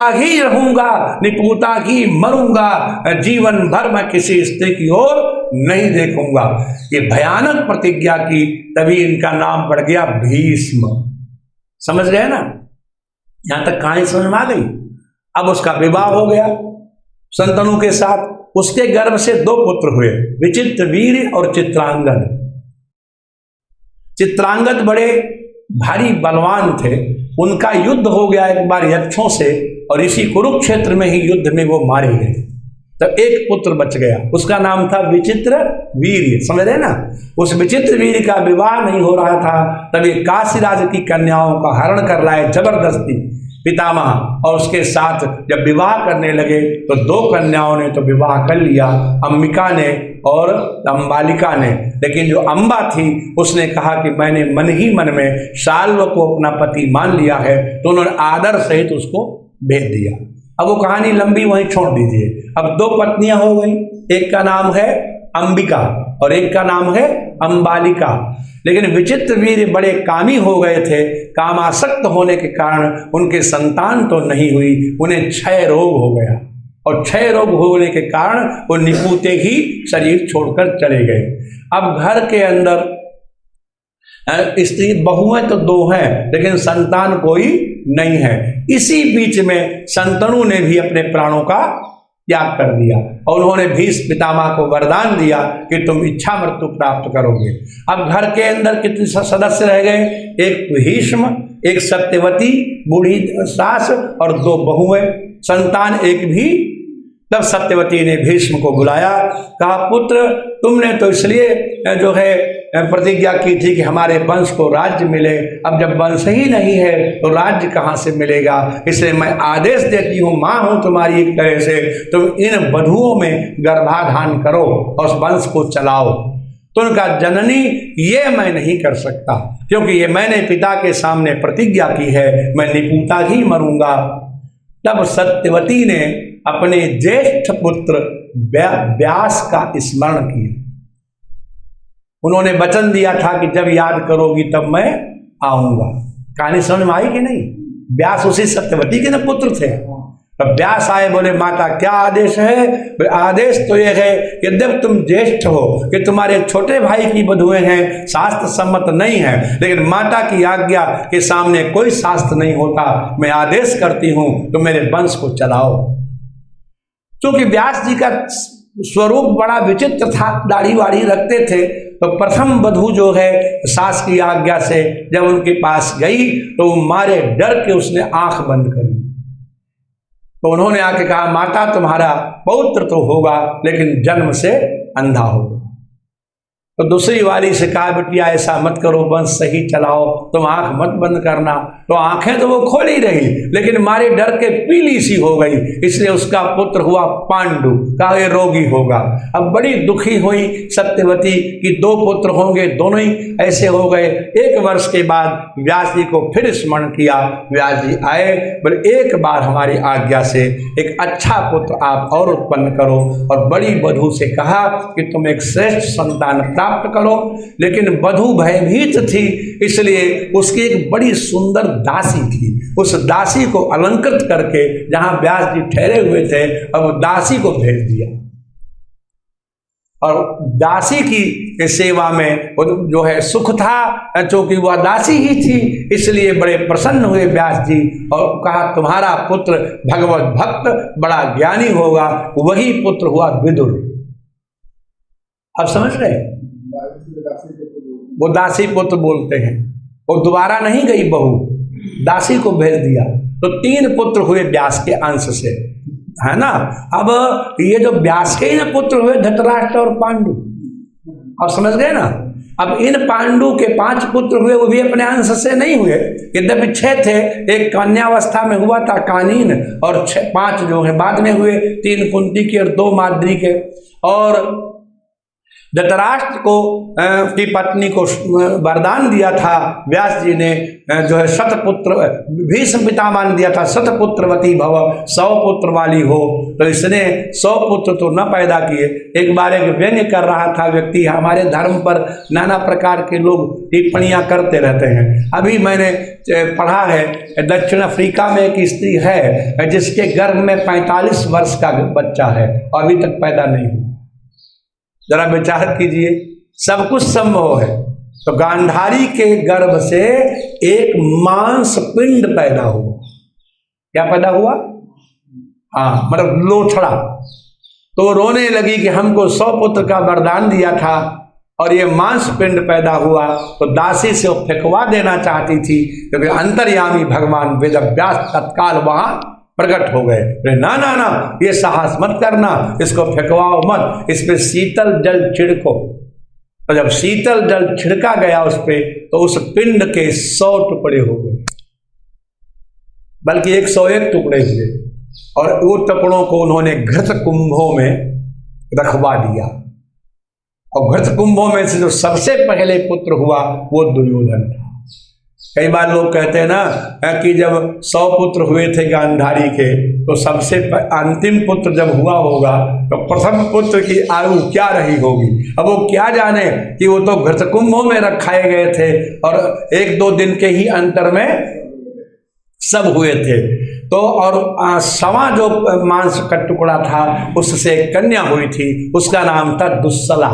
ही रहूंगा, निपुता ही मरूंगा, जीवन भर मैं किसी स्त्री की ओर नहीं देखूंगा। ये भयानक प्रतिज्ञा की, तभी इनका नाम पड़ गया भीष्म। समझ गए ना? यहां तक कहानी समझ में आ गई। अब उसका विवाह हो गया शंतनु के साथ। उसके गर्भ से 2 पुत्र हुए, विचित्रवीर्य और चित्रांगद। चित्रांगद बड़े भारी बलवान थे। उनका युद्ध हो गया एक बार यक्षों से, और इसी कुरुक्षेत्र में ही युद्ध में वो मारे गए। तब एक पुत्र बच गया, उसका नाम था विचित्रवीर्य। समझ रहे ना? उस विचित्रवीर्य का विवाह नहीं हो रहा था, तभी काशीराज की कन्याओं का हरण कर लाए जबरदस्ती पितामह, और उसके साथ जब विवाह करने लगे तो 2 कन्याओं ने तो विवाह कर लिया, अंबिका ने और अंबालिका ने। लेकिन जो अंबा थी उसने कहा कि मैंने मन ही मन में शाल्व को अपना पति मान लिया है, तो उन्होंने आदर सहित उसको भेज दिया। अब वो कहानी लंबी, वहीं छोड़ दीजिए। अब 2 पत्नियां हो गई, एक का नाम है अंबिका और एक का नाम है अंबालिका। लेकिन विचित्रवीर्य बड़े कामी हो गए थे, कामासक्त होने के कारण उनके संतान तो नहीं हुई, उन्हें क्षय रोग हो गया, और क्षय रोग होने के कारण वो निपुते ही शरीर छोड़कर चले गए। अब घर के अंदर स्त्री बहुएं तो 2 हैं, लेकिन संतान कोई नहीं है। इसी बीच में शंतनु ने भी अपने प्राणों का त्याग कर दिया, और उन्होंने भीष्म पितामह को वरदान दिया कि तुम इच्छा मृत्यु प्राप्त करोगे। अब घर के अंदर कितने सदस्य रह गए? एक भीष्म, एक सत्यवती बूढ़ी सास और 2 बहुएं, संतान एक भी। तब सत्यवती ने भीष्म को बुलाया, कहा पुत्र तुमने तो इसलिए जो है प्रतिज्ञा की थी कि हमारे वंश को राज्य मिले, अब जब वंश ही नहीं है तो राज्य कहाँ से मिलेगा? इसलिए मैं आदेश देती हूँ, माँ हूँ तुम्हारी एक तरह से, तुम इन वधुओं में गर्भाधान करो और उस वंश को चलाओ। तो उनका जननी ये मैं नहीं कर सकता, क्योंकि ये मैंने पिता के सामने प्रतिज्ञा की है, मैं निपुता ही मरूंगा। तब सत्यवती ने अपने ज्येष्ठ पुत्र व्यास का स्मरण किया। उन्होंने वचन दिया था कि जब याद करोगी तब मैं आऊंगा। कहानी समझ में आई कि नहीं? व्यास उसी सत्यवती के न पुत्र थे। तब व्यास आए, बोले माता क्या आदेश है? आदेश तो यह है कि जब तुम ज्येष्ठ हो कि तुम्हारे छोटे भाई की वधुएं हैं, शास्त्र सम्मत नहीं है, लेकिन माता की आज्ञा के सामने कोई शास्त्र नहीं होता। मैं आदेश करती हूं तो मेरे वंश को चलाओ। क्योंकि व्यास जी का स्वरूप बड़ा विचित्र था, दाढ़ी वाड़ी रखते थे। तो प्रथम वधु जो है सास की आज्ञा से जब उनके पास गई तो मारे डर के उसने आंख बंद कर ली। तो उन्होंने आके कहा माता तुम्हारा पौत्र तो होगा, लेकिन जन्म से अंधा होगा। तो दूसरी वाली से कहा बिटिया ऐसा मत करो, वंश सही चलाओ, तुम आंख मत बंद करना। तो आंखें तो वो खोल ही रही, लेकिन मारे डर के पीली सी हो गई। इसलिए उसका पुत्र हुआ पांडु, कहा ये रोगी होगा। अब बड़ी दुखी हुई सत्यवती कि 2 पुत्र होंगे, दोनों ही ऐसे हो गए। 1 वर्ष के बाद व्यास जी को फिर स्मरण किया। व्यास जी आए, बोले एक बार हमारी आज्ञा से एक अच्छा पुत्र आप और उत्पन्न करो, और बड़ी वधु से कहा कि तुम एक श्रेष्ठ संतान प्राप्त करो। लेकिन वधु भयभीत थी, इसलिए उसकी एक बड़ी सुंदर दासी थी। उस दासी को अलंकृत करके जहां व्यास जी ठहरे हुए थे, अब दासी को भेज दिया, और दासी की सेवा में जो है सुख था, क्योंकि वह दासी ही थी। इसलिए बड़े प्रसन्न हुए व्यास जी, और कहा तुम्हारा पुत्र भगवत भक्त बड़ा ज्ञानी होगा। वही पुत्र हुआ विदुर। अब समझ रहे? वो दासी पुत्र बोलते हैं। वो दोबारा नहीं गई बहू, दासी को भेज दिया। तो 3 पुत्र हुए व्यास के अंश से, है ना। अब ये जो व्यास के ही ना पुत्र हुए, धृतराष्ट्र और पांडु। अब समझ गए ना? अब इन पांडु के 5 पुत्र हुए, वो भी अपने अंश से नहीं हुए। यद्यपि 6 थे, एक कन्यावस्था में हुआ था कानीन, और 5 जो है बाद में हुए, 3 कुंती के और 2 माद्री के। और धृतराष्ट्र को की पत्नी को वरदान दिया था व्यास जी ने, जो है शतपुत्र, भीष्म पितामह ने दिया था शतपुत्रवती भव, 100 पुत्र वाली हो। तो इसने 100 पुत्र तो न पैदा किए। एक बार एक व्यंग्य कर रहा था व्यक्ति, हमारे धर्म पर नाना प्रकार के लोग टिप्पणियां करते रहते हैं। अभी मैंने पढ़ा है दक्षिण अफ्रीका में एक स्त्री है जिसके गर्भ में 45 वर्ष का बच्चा है और अभी तक पैदा नहीं हुआ। जरा विचार कीजिए, सब कुछ संभव है। तो गांधारी के गर्भ से एक मांस पिंड पैदा हुआ। क्या पैदा हुआ? हाँ, मतलब लोथड़ा। तो रोने लगी कि हमको 100 पुत्र का वरदान दिया था और ये मांस पिंड पैदा हुआ। तो दासी से वो फेंकवा देना चाहती थी, क्योंकि अंतर्यामी भगवान वेद व्यास तत्काल वहां प्रकट हो गए। ना ना ना, ये साहस मत करना, इसको फेंकवाओ मत, इस पे शीतल जल छिड़को। तो जब शीतल जल छिड़का गया उस पे, तो उस पिंड के 100 टुकड़े हो गए, बल्कि 101 टुकड़े हुए। और वो टुकड़ों को उन्होंने घृत कुंभों में रखवा दिया। और घृत कुंभों में से जो सबसे पहले पुत्र हुआ वो दुर्योधन था। कई बार लोग कहते हैं ना कि जब 100 पुत्र हुए थे गांधारी के, तो सबसे अंतिम पुत्र जब हुआ होगा तो प्रथम पुत्र की आयु क्या रही होगी। अब वो क्या जाने कि वो तो घृतकुंभों में रखाए गए थे और 1-2 दिन के ही अंतर में सब हुए थे। तो और सवा जो मांस का टुकड़ा था उससे एक कन्या हुई थी, उसका नाम था दुस्सला।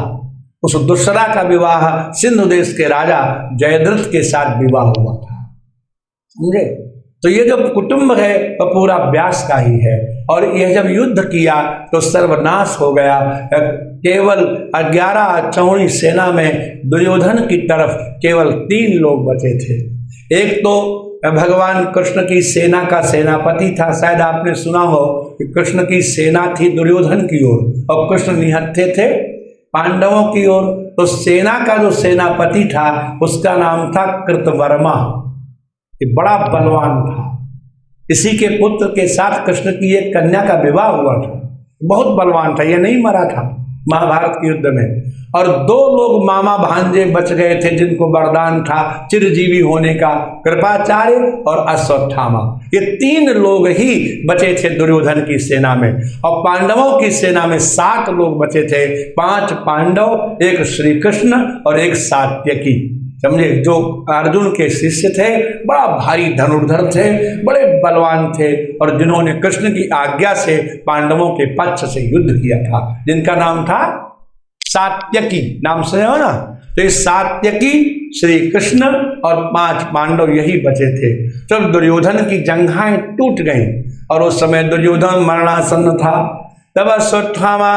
उस दुस्सला का विवाह सिंधु देश के राजा जयद्रथ के साथ विवाह हुआ था, समझे। तो ये जो कुटुंब है वो पूरा व्यास का ही है। और यह जब युद्ध किया तो सर्वनाश हो गया। केवल 11 चौड़ी सेना में दुर्योधन की तरफ केवल 3 लोग बचे थे। एक तो भगवान कृष्ण की सेना का सेनापति था, शायद आपने सुना हो कि कृष्ण की सेना थी दुर्योधन की ओर और कृष्ण निहत्थे थे पांडवों की ओर। तो सेना का जो सेनापति था उसका नाम था कृतवर्मा। ये बड़ा बलवान था। इसी के पुत्र के साथ कृष्ण की एक कन्या का विवाह हुआ था। बहुत बलवान था, ये नहीं मरा था महाभारत के युद्ध में। और 2 लोग मामा भांजे बच गए थे जिनको वरदान था चिरजीवी होने का, कृपाचार्य और अश्वत्थामा। ये 3 लोग ही बचे थे दुर्योधन की सेना में। और पांडवों की सेना में 7 लोग बचे थे, 5 पांडव, 1 श्री कृष्ण और 1 सात्यकी, समझे, जो अर्जुन के शिष्य थे। बड़ा भारी धनुर्धर थे, बड़े बलवान थे और जिन्होंने कृष्ण की आज्ञा से पांडवों के पक्ष से युद्ध किया था, जिनका नाम था सात्यकी। नाम सुने हो ना। तो इस सात्यकी, श्री कृष्ण और 5 पांडव यही बचे थे। जब दुर्योधन की जंघाएं टूट गईं और उस समय दुर्योधन मरणासन्न था, तब अश्वत्थामा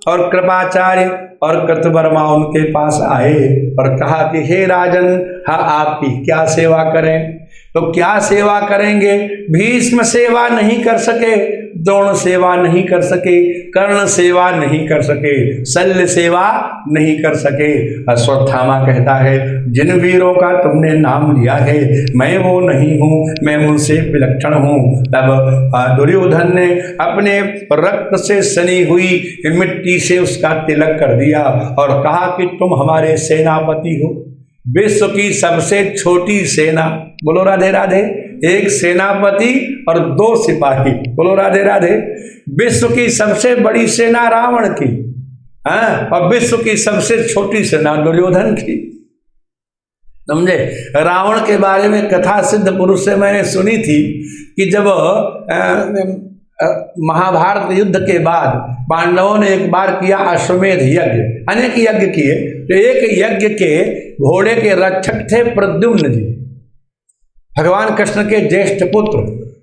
और कृपाचार्य और कृतवर्मा उनके पास आए और कहा कि हे राजन, हाँ आपकी क्या सेवा करें। तो क्या सेवा करेंगे? भीष्म सेवा नहीं कर सके, द्रोण सेवा नहीं कर सके, कर्ण सेवा नहीं कर सके, शल्य सेवा नहीं कर सके। अश्वत्थामा कहता है जिन वीरों का तुमने नाम लिया है मैं वो नहीं हूँ, मैं उनसे विलक्षण हूँ। तब दुर्योधन ने अपने रक्त से सनी हुई मिट्टी से उसका तिलक कर दिया और कहा कि तुम हमारे सेनापति हो। विश्व की सबसे छोटी सेना, बोलो राधे राधे, 1 सेनापति और 2 सिपाही, बोलो राधे राधे। विश्व की सबसे बड़ी सेना रावण की, और विश्व की सबसे छोटी सेना दुर्योधन की, समझे। रावण के बारे में कथा सिद्ध पुरुष से मैंने सुनी थी कि जब महाभारत युद्ध के बाद पांडवों ने एक बार किया अश्वमेध यज्ञ, अनेक यज्ञ किए। तो एक यज्ञ के घोड़े के रक्षक थे प्रद्युम्न जी, भगवान कृष्ण के ज्येष्ठ पुत्र।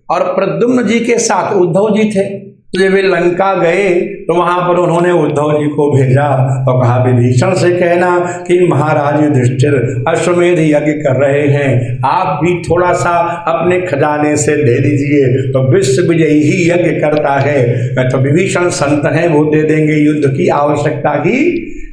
और प्रद्युम्न जी के साथ उद्धव जी थे। तो जब वे लंका गए तो वहां पर उन्होंने उद्धव जी को भेजा और कहा विभीषण से कहना कि महाराज युधिष्ठिर अश्वमेध यज्ञ कर रहे हैं, आप भी थोड़ा सा अपने खजाने से दे दीजिए। तो विश्व विजयी ही यज्ञ करता है, तो विभीषण संत हैं, वो दे देंगे, युद्ध की आवश्यकता ही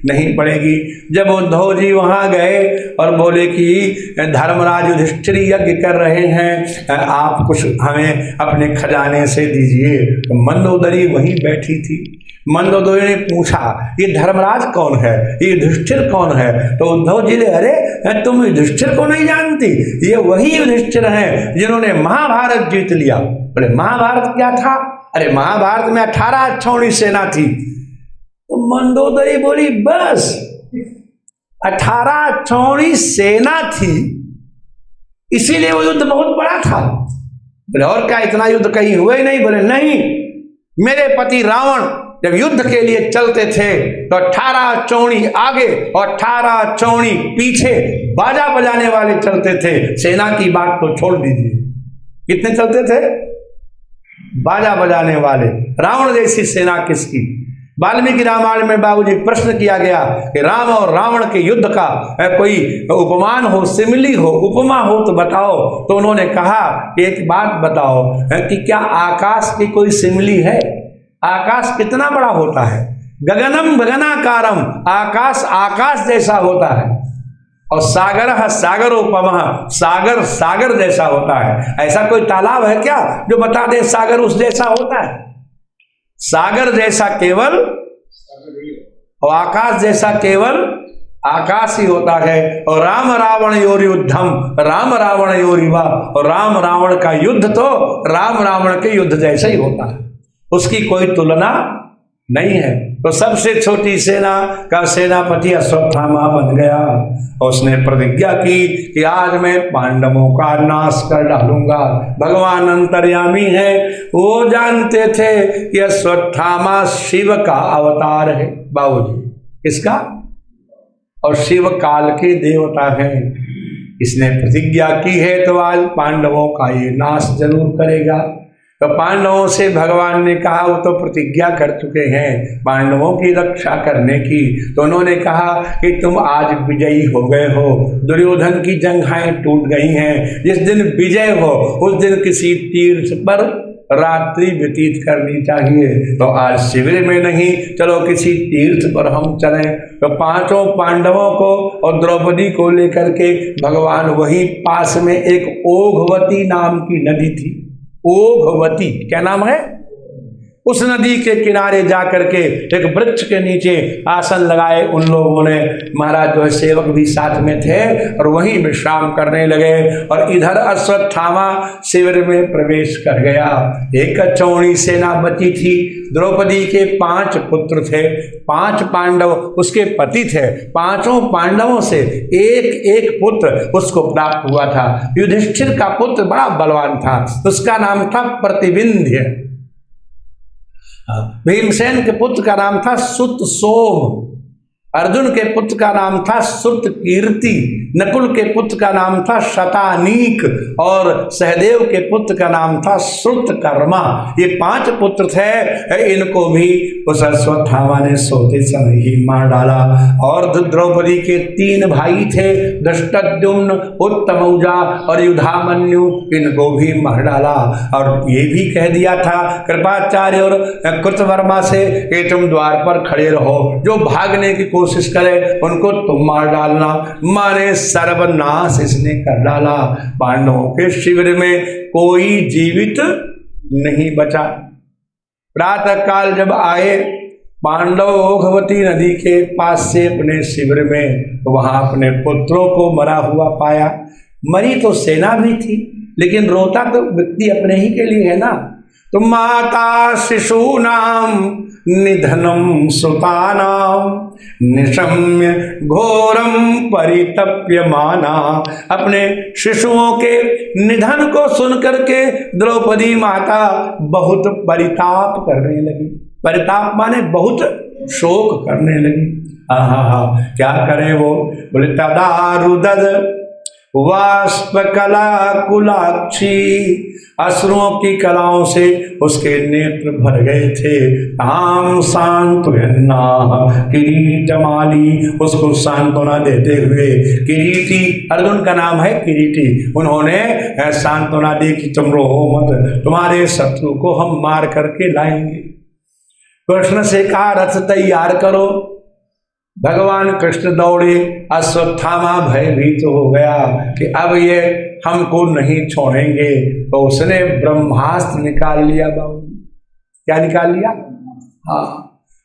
नहीं पड़ेगी। जब उद्धव जी वहां गए और बोले कि धर्मराज युधिष्ठिर यज्ञ कर रहे हैं, आप कुछ हमें अपने खजाने से दीजिए, तो मंदोदरी वहीं बैठी थी। मंदोदरी ने पूछा ये धर्मराज कौन है, ये युधिष्ठिर कौन है? तो उद्धव जी ने, अरे तुम युधिष्ठिर को नहीं जानती? ये वही युधिष्ठिर हैं जिन्होंने महाभारत जीत लिया। बोले महाभारत क्या था? अरे महाभारत में 18 अक्षौणी सेना थी। तो मंदोदरी बोली बस 18 अक्षौणी सेना थी, इसीलिए वो युद्ध बहुत बड़ा था। बोले और क्या इतना युद्ध कहीं हुआ ही नहीं? बोले नहीं, मेरे पति रावण जब युद्ध के लिए चलते थे तो 18 चौड़ी आगे और 18 चौड़ी पीछे बाजा बजाने वाले चलते थे। सेना की बात तो छोड़ दीजिए, कितने चलते थे? बाजा बजाने वाले। रावण जैसी सेना किसकी? वाल्मीकि रामायण में बाबूजी प्रश्न किया गया कि राम और रावण के युद्ध का कोई उपमान हो, सिमिली हो, उपमा हो तो बताओ। तो उन्होंने कहा एक बात बताओ कि क्या आकाश की कोई सिमिली है? आकाश कितना बड़ा होता है? गगनम गगनाकारम, आकाश आकाश जैसा होता है। और सागर सागरोपमा, सागर सागर जैसा होता है। ऐसा कोई तालाब है क्या जो बता दे सागर उस जैसा होता है? सागर जैसा केवल और आकाश जैसा केवल आकाश ही होता है। और राम रावण योर युद्धम, राम रावण योरिवा, और राम रावण का युद्ध तो राम रावण के युद्ध जैसा ही होता है, उसकी कोई तुलना नहीं है। तो सबसे छोटी सेना का सेनापति अश्वत्थामा बन गया। उसने प्रतिज्ञा की कि आज मैं पांडवों का नाश कर डालूंगा। भगवान अंतर्यामी है, वो जानते थे कि अश्वत्थामा शिव का अवतार है। बाबूजी किसका? और शिव काल के देवता हैं। इसने प्रतिज्ञा की है तो आज पांडवों का ये नाश जरूर करेगा। तो पांडवों से भगवान ने कहा, वो तो प्रतिज्ञा कर चुके हैं पांडवों की रक्षा करने की। तो उन्होंने कहा कि तुम आज विजयी हो गए हो, दुर्योधन की जंघाएं टूट गई हैं। जिस दिन विजय हो उस दिन किसी तीर्थ पर रात्रि व्यतीत करनी चाहिए। तो आज शिविर में नहीं, चलो किसी तीर्थ पर हम चलें। तो पांचों पांडवों को और द्रौपदी को लेकर के भगवान वहीं पास में एक ओघवती नाम की नदी थी, ओघवती, क्या नाम है? उस नदी के किनारे जाकर के एक वृक्ष के नीचे आसन लगाए उन लोगों ने। महाराज जो है सेवक भी साथ में थे और वहीं विश्राम करने लगे। और इधर अश्वत्थामा शिविर में प्रवेश कर गया। एक चौड़ी सेना बची थी। द्रौपदी के 5 पुत्र थे, 5 पांडव उसके पति थे। पांचों पांडवों से एक एक पुत्र उसको प्राप्त हुआ था। युधिष्ठिर का पुत्र बड़ा बलवान था, उसका नाम था प्रतिविंध्य। भीमसेन के पुत्र का नाम था सुत सोम। अर्जुन के पुत्र का नाम था श्रुत कीर्ति। नकुल के पुत्र का नाम था शतानीक और सहदेव के पुत्र का नाम था श्रुत कर्मा। ये 5 पुत्र थे। इनको भी उस अश्वत्थामा ने सोते समय ही मार डाला। और द्रौपदी के 3 भाई थे, धृष्टद्युम्न, उत्तमौजा और युधामन्यु, इनको भी मार डाला। और ये भी कह दिया था कृपाचार्य और कृतवर्मा से कि तुम द्वार पर खड़े रहो, जो भागने की कोशिश करे उनको तुम मार डालना। माने सर्वनाश इसने कर डाला। पांडवों के शिविर में कोई जीवित नहीं बचा। प्रातः काल जब आए पांडव ओघवती नदी के पास से अपने शिविर में, तो वहां अपने पुत्रों को मरा हुआ पाया। मरी तो सेना भी थी, लेकिन रोता तो व्यक्ति अपने ही के लिए है ना। तो माता शिशूनाम निधनम सुतानाम निशम्य घोरम परितप्यमाना। अपने शिशुओं के निधन को सुनकर के द्रौपदी माता बहुत परिताप करने लगी। परिताप माने बहुत शोक करने लगी। क्या करे वो? बोले तदारुदद वाष्पकला कुलाक्षी, अश्रुओं की कलाओं से उसके नेत्र भर गए थे। ताम सांत्वयन्ना किरीटमाली, उसको सांत्वना देते हुए किरीटी, अर्जुन का नाम है किरीटी, उन्होंने सांत्वना दी कि तुम रो मत, तुम्हारे शत्रु को हम मार करके लाएंगे। कृष्ण से कहा रथ तैयार करो। भगवान कृष्ण दौड़े। अश्वत्थामा भयभीत हो गया कि अब ये हमको नहीं छोड़ेंगे। तो उसने ब्रह्मास्त्र निकाल लिया। बाबू क्या निकाल लिया? हाँ,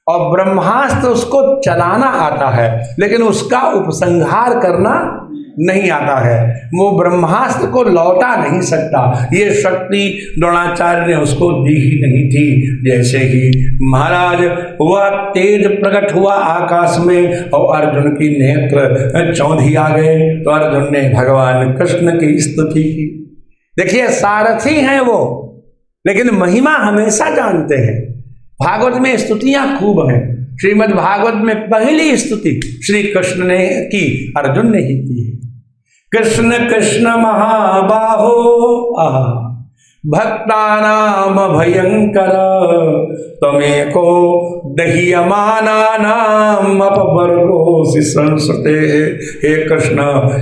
और ब्रह्मास्त्र उसको चलाना आता है, लेकिन उसका उपसंहार करना नहीं आता है। वो ब्रह्मास्त्र को लौटा नहीं सकता। ये शक्ति द्रोणाचार्य ने उसको दी ही नहीं थी। जैसे ही महाराज वह तेज प्रकट हुआ आकाश में और अर्जुन की नेत्र चौंधी आ गए, तो अर्जुन ने भगवान कृष्ण की स्तुति की। देखिए, सारथी हैं वो, लेकिन महिमा हमेशा जानते हैं। भागवत में स्तुतियां खूब हैं। श्रीमद् भागवत में पहली स्तुति श्री कृष्ण ने की, अर्जुन ने ही की है। कृष्ण कृष्ण महाबाहो भक्तानाम भयंकर त्वमेको दह्यमानानाम अपवर्गोऽसि संसृते। हे कृष्ण,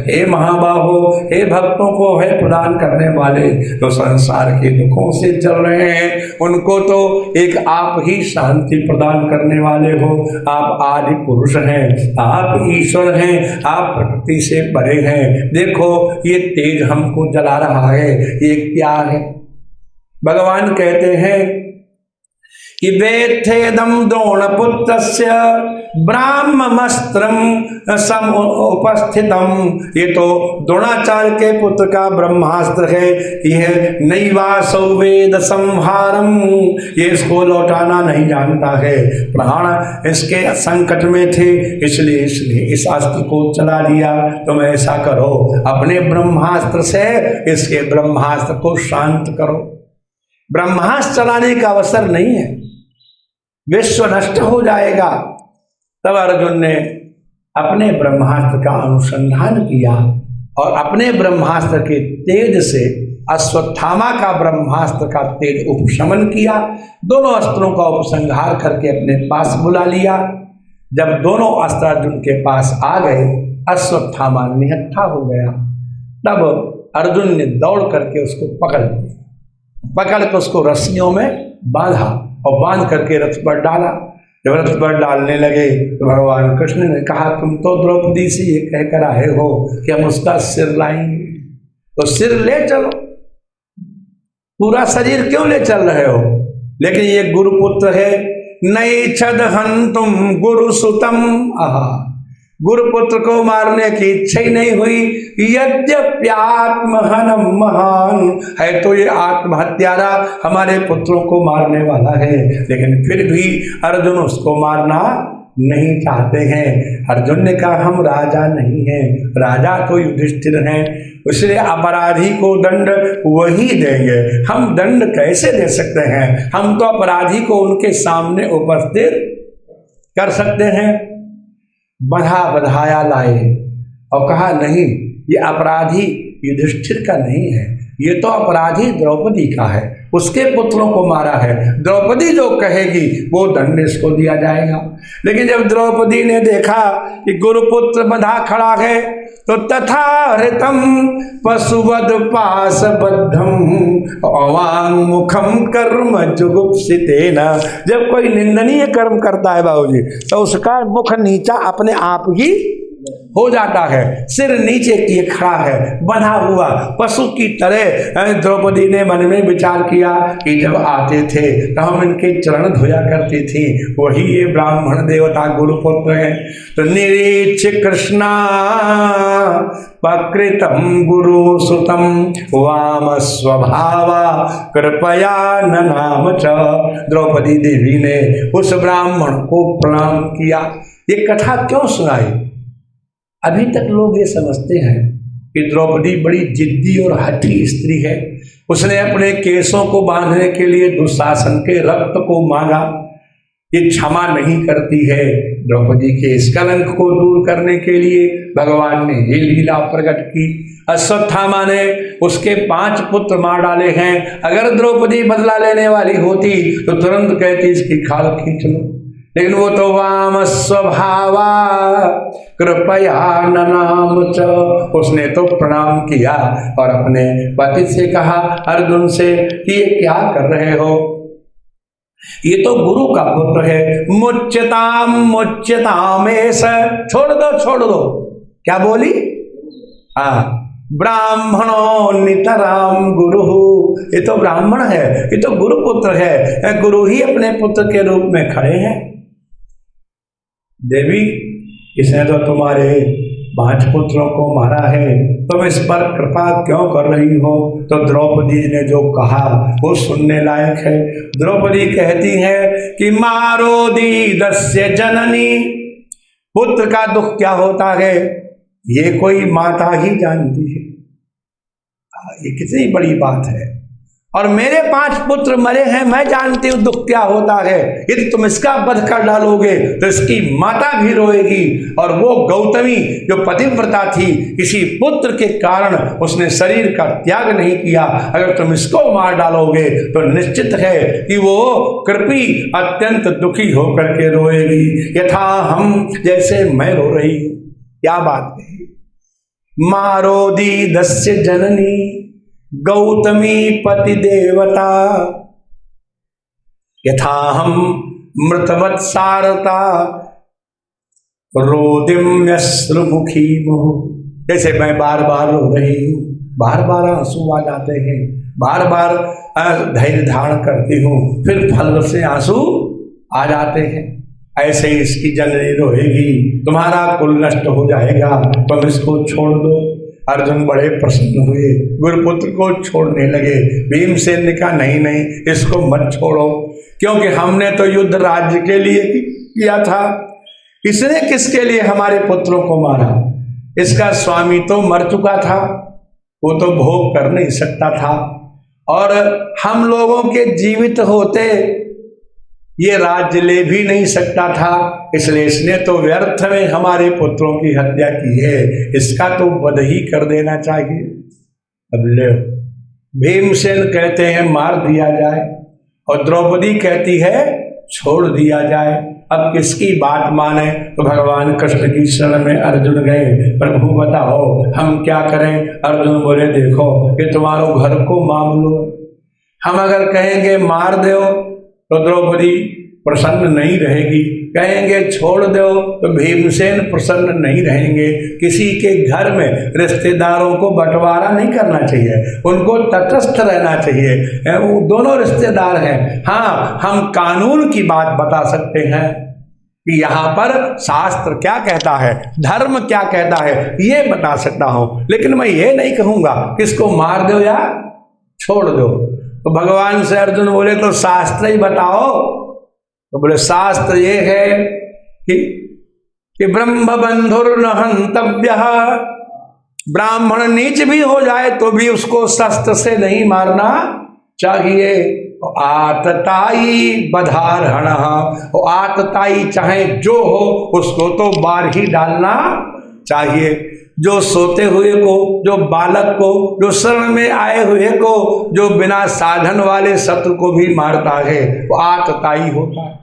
हे महाबाहो, हे भक्तों को है प्रदान करने वाले, तो संसार के दुखों से चल रहे हैं, उनको तो एक आप ही शांति प्रदान करने वाले हो। आप आदि पुरुष हैं, आप ईश्वर हैं, आप प्रकृति से परे हैं। देखो ये तेज हमको जला रहा है, ये क्या है? भगवान कहते हैं कि वेत्थेदं द्रोणपुत्रस्य ब्राह्ममस्त्रं समुपस्थितम्। ये तो द्रोणाचार्य के पुत्र का ब्रह्मास्त्र है। यह नैवासौ वेद संहारम, ये इसको लौटाना नहीं जानता है। प्राण इसके संकट में थे, इसलिए इस अस्त्र को चला दिया। तुम ऐसा करो, अपने ब्रह्मास्त्र से इसके ब्रह्मास्त्र को शांत करो। ब्रह्मास्त्र चलाने का अवसर नहीं है, विश्व नष्ट हो जाएगा। तब अर्जुन ने अपने ब्रह्मास्त्र का अनुसंधान किया और अपने ब्रह्मास्त्र के तेज से अश्वत्थामा का ब्रह्मास्त्र का तेज उपशमन किया। दोनों अस्त्रों का उपसंहार करके अपने पास बुला लिया। जब दोनों अस्त्र अर्जुन के पास आ गए, अश्वत्थामा निहत्था हो गया। तब अर्जुन ने दौड़ करके उसको पकड़ लिया, पकड़ के उसको रस्सियों में बांधा और बांध करके रथ पर डाला। जब रथ पर डालने लगे तो भगवान कृष्ण ने कहा, तुम तो द्रौपदी से ये कहकर आए हो कि हम उसका सिर लाएंगे, तो सिर ले चलो, पूरा शरीर क्यों ले चल रहे हो? लेकिन ये गुरुपुत्र है। नैच्छद हन्तुम गुरुसुतम, आहा, गुरुपुत्र को मारने की इच्छा ही नहीं हुई। यद्यप्यात्महनम महान, है तो ये आत्महत्यारा हमारे पुत्रों को मारने वाला है, लेकिन फिर भी अर्जुन उसको मारना नहीं चाहते हैं। अर्जुन ने कहा, हम राजा नहीं हैं, राजा तो युधिष्ठिर हैं, इसलिए अपराधी को दंड वही देंगे। हम दंड कैसे दे सकते हैं? हम तो अपराधी को उनके सामने उपस्थित कर सकते हैं। बढ़ा बढ़ाया लाए और कहा, नहीं, ये अपराधी युधिष्ठिर का नहीं है, ये तो अपराधी द्रौपदी का है, उसके पुत्रों को मारा है। द्रौपदी जो कहेगी वो दंड इसको दिया जाएगा। लेकिन जब द्रौपदी ने देखा कि गुरुपुत्र बंधा खड़ा है, तो तथा हृतम पशुवद पाशबद्धम अवांग मुखम कर्म जुगुप्सितेन। जब कोई निंदनीय कर्म करता है बाबूजी, तो उसका मुख नीचा अपने आप ही हो जाता है, सिर नीचे किए खड़ा है, बंधा हुआ पशु की तरह। द्रौपदी ने मन में विचार किया कि जब आते थे तो हम इनके चरण धोया करती थी, वही ये ब्राह्मण देवता गुरुपुत्र हैं। तो निरीक्ष कृष्णा पकृतम गुरु सुतम वाम स्वभावा कृपया ननाम च। द्रौपदी देवी ने उस ब्राह्मण को प्रणाम किया। ये कथा क्यों सुनाई? अभी तक लोग ये समझते हैं कि द्रौपदी बड़ी जिद्दी और हठी स्त्री है। उसने अपने केसों को बांधने के लिए दुशासन के रक्त को मांगा, ये क्षमा नहीं करती है। द्रौपदी के इस कलंक को दूर करने के लिए भगवान ने ये लीला प्रकट की। अश्वत्थामा ने उसके 5 पुत्र मार डाले हैं। अगर द्रौपदी बदला लेने वाली होती तो तुरंत कहती इसकी खाल खींच लो, लेकिन वो तो वाम स्वभावा कृपया ननाम च, उसने तो प्रणाम किया और अपने पति से कहा, अर्जुन से, कि ये क्या कर रहे हो? ये तो गुरु का पुत्र है। मुच्यताम ऐसा, छोड़ दो। क्या बोली? ब्राह्मणो नितराम गुरु, ये तो ब्राह्मण है, ये तो गुरु पुत्र है। गुरु ही अपने पुत्र के रूप में खड़े हैं। देवी, इसने तो तुम्हारे 5 पुत्रों को मारा है, तुम इस पर कृपा क्यों कर रही हो? तो द्रौपदी ने जो कहा वो सुनने लायक है। द्रौपदी कहती है कि मारोदी दस्य जननी, पुत्र का दुख क्या होता है ये कोई माता ही जानती है। ये कितनी बड़ी बात है। और मेरे 5 पुत्र मरे हैं, मैं जानती हूं दुख क्या होता है। यदि तुम इसका वध कर डालोगे तो इसकी माता भी रोएगी। और वो गौतमी जो पतिव्रता थी, किसी पुत्र के कारण उसने शरीर का त्याग नहीं किया, अगर तुम इसको मार डालोगे तो निश्चित है कि वो कृपी अत्यंत दुखी होकर के रोएगी, यथा हम, जैसे मैं रो रही हूं। क्या बात है। मारोदी दस्य जननी गौतमी पति देवता, यथा हम मृतवत सारता रोदिम्यश्रुमुखी मुहु। जैसे मैं बार बार रो रही हूं, बार बार आंसू आ जाते हैं, बार बार धैर्य धारण करती हूं, फिर फल से आंसू आ जाते हैं, ऐसे इसकी जननी रोएगी, तुम्हारा कुल नष्ट हो जाएगा, तुम इसको छोड़ दो। अर्जुन बड़े प्रसन्न हुए, गुरुपुत्र को छोड़ने लगे। भीमसेन ने कहा नहीं नहीं, इसको मत छोड़ो, क्योंकि हमने तो युद्ध राज्य के लिए किया था, इसने किसके लिए हमारे पुत्रों को मारा? इसका स्वामी तो मर चुका था, वो तो भोग कर नहीं सकता था, और हम लोगों के जीवित होते ये राज्य ले भी नहीं सकता था, इसलिए इसने तो व्यर्थ में हमारे पुत्रों की हत्या की है, इसका तो वध ही कर देना चाहिए। अब ले, भीमसेन कहते हैं मार दिया जाए, और द्रौपदी कहती है छोड़ दिया जाए। अब किसकी बात माने? तो भगवान कृष्ण की शरण में अर्जुन गए, प्रभु बताओ हम क्या करें? अर्जुन बोले देखो, ये तुम्हारो घर को मामलो, हम अगर कहेंगे मार दो तो द्रौपदी प्रसन्न नहीं रहेगी, कहेंगे छोड़ दो तो भीमसेन प्रसन्न नहीं रहेंगे। किसी के घर में रिश्तेदारों को बंटवारा नहीं करना चाहिए, उनको तटस्थ रहना चाहिए, वो दोनों रिश्तेदार हैं। हाँ, हम कानून की बात बता सकते हैं कि यहाँ पर शास्त्र क्या कहता है, धर्म क्या कहता है, ये बता सकता हूँ, लेकिन मैं ये नहीं कहूँगा किसको मार दो या छोड़ दो। तो भगवान से अर्जुन बोले तो शास्त्र ही बताओ। तो बोले शास्त्र ये है कि ब्रह्म बंधुर न हंतव्य, ब्राह्मण नीच भी हो जाए तो भी उसको शस्त्र से नहीं मारना चाहिए। आतताई बधारहण, आतताई चाहे जो हो उसको तो मार ही डालना चाहिए। जो सोते हुए को, जो बालक को, जो शरण में आए हुए को, जो बिना साधन वाले शत्रु को भी मारता है वो आतताई होता है।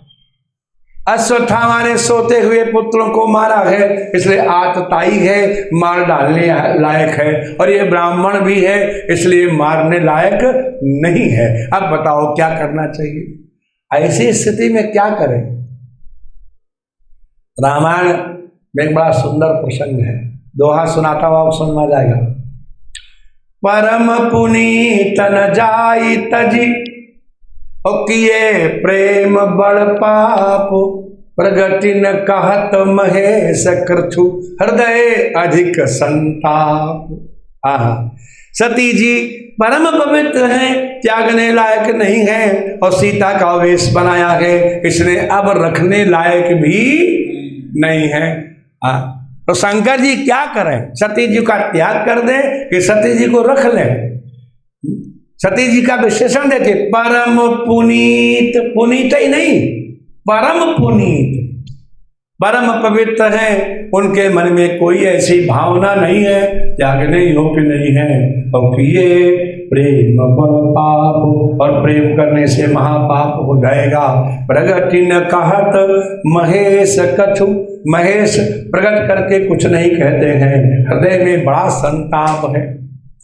अश्वत्थामा ने सोते हुए पुत्रों को मारा है, इसलिए आतताई है, मार डालने लायक है, और ये ब्राह्मण भी है इसलिए मारने लायक नहीं है। अब बताओ क्या करना चाहिए? ऐसी स्थिति में क्या करें? रामायण में एक बड़ा सुंदर प्रसंग है, दोहा सुनाता हुआ आप समझ में जाएगा। परम पुनीत न जाई तजी, किए प्रेम बड़ पाप, प्रगति न कहत महेश कृछु, हृदय अधिक संताप। आहा, सती जी परम पवित्र हैं, त्यागने लायक नहीं है, और सीता का वेश बनाया है, इसने अब रखने लायक भी नहीं है। तो शंकर जी क्या करें? सती जी का त्याग कर दें कि सती जी को रख लें? सती जी का विशेषण देखिए, परम पुनीत, पुनीत ही नहीं परम पुनीत, परम पवित्र हैं, उनके मन में कोई ऐसी भावना नहीं है, त्यागने योग्य नहीं है। और ये प्रेम बड़ पाप, और प्रेम करने से महापाप हो जाएगा। प्रगति न कहत महेश कछु, महेश प्रकट करके कुछ नहीं कहते हैं, हृदय में बड़ा संताप है।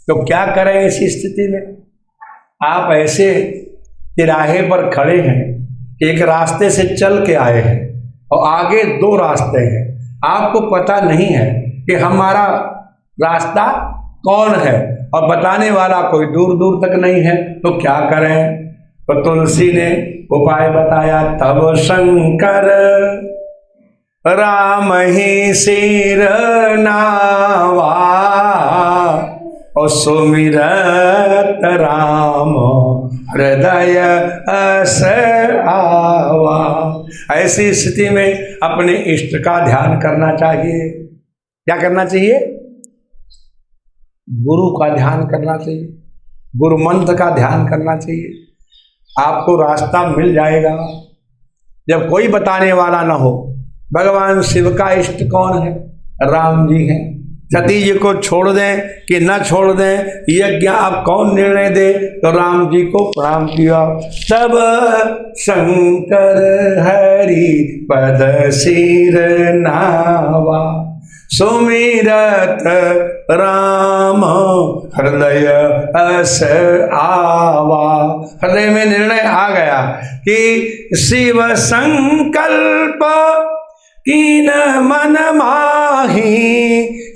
तो क्या करें ऐसी स्थिति में? आप ऐसे तिराहे पर खड़े हैं, एक रास्ते से चल के आए हैं और आगे 2 रास्ते हैं, आपको पता नहीं है कि हमारा रास्ता कौन है, और बताने वाला कोई दूर दूर तक नहीं है, तो क्या करें? तो तुलसी ने उपाय बताया, तब शंकर राम ही सिर नावा और सुमिरत राम हृदय अस आवा। ऐसी स्थिति में अपने इष्ट का ध्यान करना चाहिए। क्या करना चाहिए? गुरु का ध्यान करना चाहिए, गुरु मंत्र का ध्यान करना चाहिए। आपको रास्ता मिल जाएगा जब कोई बताने वाला ना हो। भगवान शिव का इष्ट कौन है? राम जी हैं। सती जी को छोड़ दें कि न छोड़ दें, यज्ञ अब कौन निर्णय दे? तो राम जी को प्रणाम किया। तब शंकर हरि पद सिर नावा सुमिरत राम हृदय अस आवा। हृदय में निर्णय आ गया कि शिव संकल्प कीन मन माही,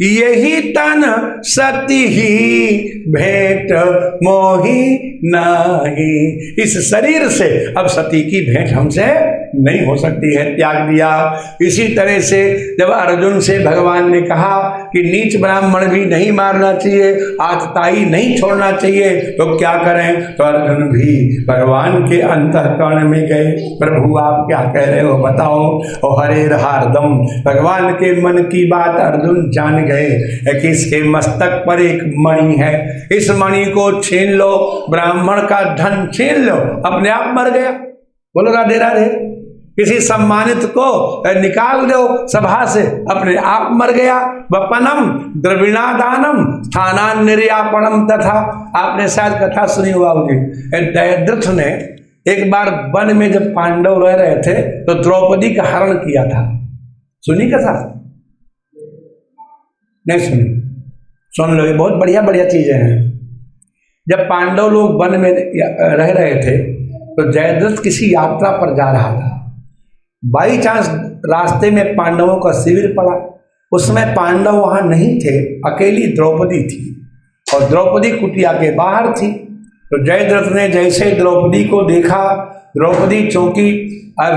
यही तन सती ही भेंट मोही नाही। इस शरीर से अब सती की भेंट हमसे नहीं हो सकती है, त्याग दिया। इसी तरह से जब अर्जुन से भगवान ने कहा कि नीच ब्राह्मण भी नहीं मारना चाहिए, आतताई नहीं छोड़ना चाहिए, तो क्या करें? तो अर्जुन भी भगवान के अंतःकरण में गए। प्रभु आप क्या कह रहे हो बताओ। और हरे हरदम भगवान के मन की बात अर्जुन जान गए कि इसके मस्तक पर एक मणि है, इस मणि को छीन लो, ब्राह्मण का धन छीन लो, अपने आप मर गया। बोलो राधे राधे। किसी सम्मानित को निकाल दो सभा से, अपने आप मर गया। वपनम द्रविणादानम स्थानान निर्यापणम तथा। आपने शायद कथा सुनी हुआ होगी। जयद्रथ ने एक बार वन में जब पांडव रह रहे थे तो द्रौपदी का हरण किया था। सुनी कथा? नहीं सुनी? सुन लो, ये बहुत बढ़िया बढ़िया चीजें हैं। जब पांडव लोग वन में रह रहे थे तो जयद्रथ किसी यात्रा पर जा रहा था। बाई चांस रास्ते में पांडवों का शिविर पड़ा। उसमें पांडव वहां नहीं थे, अकेली द्रौपदी थी और द्रौपदी कुटिया के बाहर थी। तो जयद्रथ ने जैसे द्रौपदी को देखा, द्रौपदी चूंकि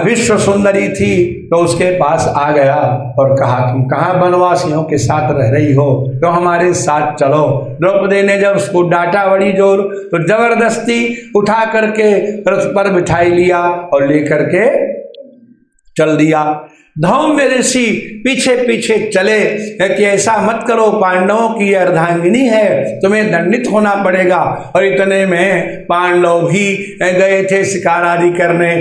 विश्व सुंदरी थी, तो उसके पास आ गया और कहा, तुम कहाँ वनवासियों के साथ रह रही हो, तो हमारे साथ चलो। द्रौपदी ने जब उसको डांटा बड़ी जोर, तो जबरदस्ती उठा करके रथ पर बिठाई लिया और लेकर के चल दिया। धौम्य ऋषि पीछे पीछे चले कि ऐसा मत करो, पांडवों की अर्धांगिनी है, तुम्हें दंडित होना पड़ेगा। और इतने में पांडव भी गए थे शिकार आदि करने,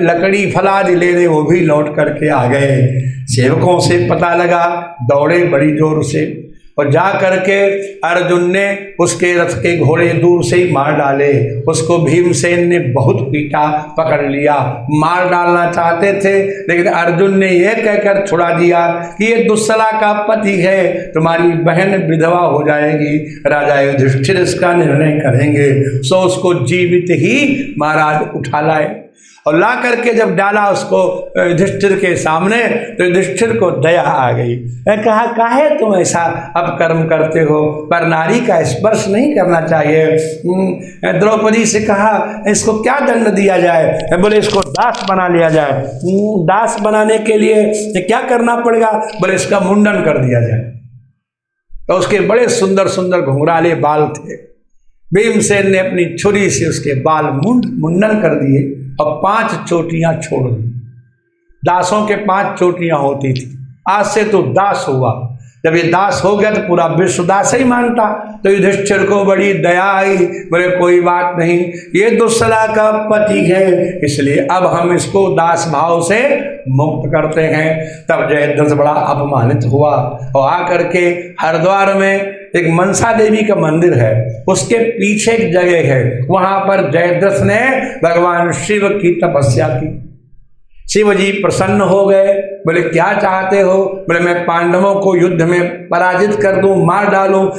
लकड़ी फलादि लेने, वो भी लौट करके आ गए। सेवकों से पता लगा, दौड़े बड़ी जोर से और जा करके अर्जुन ने उसके रथ के घोड़े दूर से ही मार डाले। उसको भीमसेन ने बहुत पीटा, पकड़ लिया, मार डालना चाहते थे, लेकिन अर्जुन ने यह कहकर छुड़ा दिया कि ये दुस्सला का पति है, तुम्हारी बहन विधवा हो जाएगी, राजा युधिष्ठिर इसका निर्णय करेंगे। सो उसको जीवित ही महाराज उठा लाए और ला करके जब डाला उसको युधिष्ठिर के सामने, तो युधिष्ठिर को दया आ गई। कहा, काहे तुम ऐसा अपकर्म करते हो, पर नारी का स्पर्श नहीं करना चाहिए। द्रौपदी से कहा, इसको क्या दंड दिया जाए? बोले इसको दास बना लिया जाए। दास बनाने के लिए क्या करना पड़ेगा? बोले इसका मुंडन कर दिया जाए। तो उसके बड़े सुंदर सुंदर घुंघराले बाल थे। भीमसेन ने अपनी छुरी से उसके बाल मुंडन कर दिए और 5 चोटियां छोड़ दी। दासों के 5 चोटियां होती थी। आज से तो दास हुआ। जब ये दास हो गया तो पूरा विश्व दास ही मानता। तो युधिष्ठिर को बड़ी दया आई। बोले कोई बात नहीं, ये दुस्सला का पति है, इसलिए अब हम इसको दास भाव से मुक्त करते हैं। तब जयद्रथ बड़ा अपमानित हुआ और आकर के हरिद्वार में एक मनसा देवी का मंदिर है, उसके पीछे एक जगह है, वहां पर जयद्रथ ने भगवान शिव की तपस्या की। शिव जी प्रसन्न हो गए। बोले क्या चाहते हो? बोले मैं पांडवों को युद्ध में पराजित कर दूं, मार डालूं।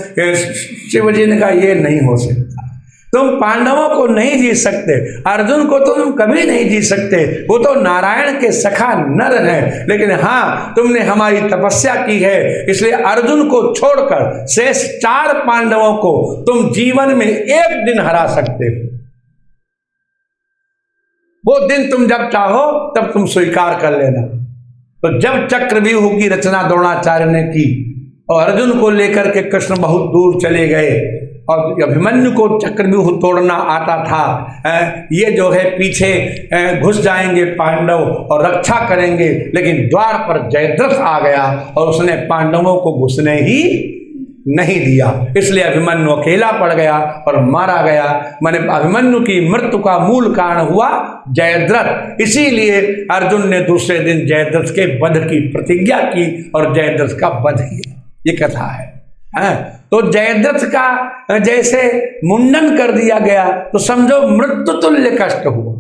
शिव जी ने कहा ये नहीं हो सकता, तुम पांडवों को नहीं जीत सकते, अर्जुन को तो तुम कभी नहीं जीत सकते, वो तो नारायण के सखा नर है। लेकिन हाँ, तुमने हमारी तपस्या की है, इसलिए अर्जुन को छोड़कर शेष 4 पांडवों को तुम जीवन में एक दिन हरा सकते हो। वो दिन तुम जब चाहो तब तुम स्वीकार कर लेना। तो जब चक्रव्यूह की रचना द्रोणाचार्य ने की और अर्जुन को लेकर के कृष्ण बहुत दूर चले गए और अभिमन्यु को चक्रव्यूह तोड़ना आता था, ये जो है पीछे घुस जाएंगे पांडव और रक्षा करेंगे, लेकिन द्वार पर जयद्रथ आ गया और उसने पांडवों को घुसने ही नहीं दिया, इसलिए अभिमन्यु अकेला पड़ गया और मारा गया। माने अभिमन्यु की मृत्यु का मूल कारण हुआ जयद्रथ, इसीलिए अर्जुन ने दूसरे दिन जयद्रथ के वध की प्रतिज्ञा की और जयद्रथ का वध किया। ये कथा है। तो जयद्रथ का जैसे मुंडन कर दिया गया तो समझो मृत्यु तुल्य कष्ट हुआ।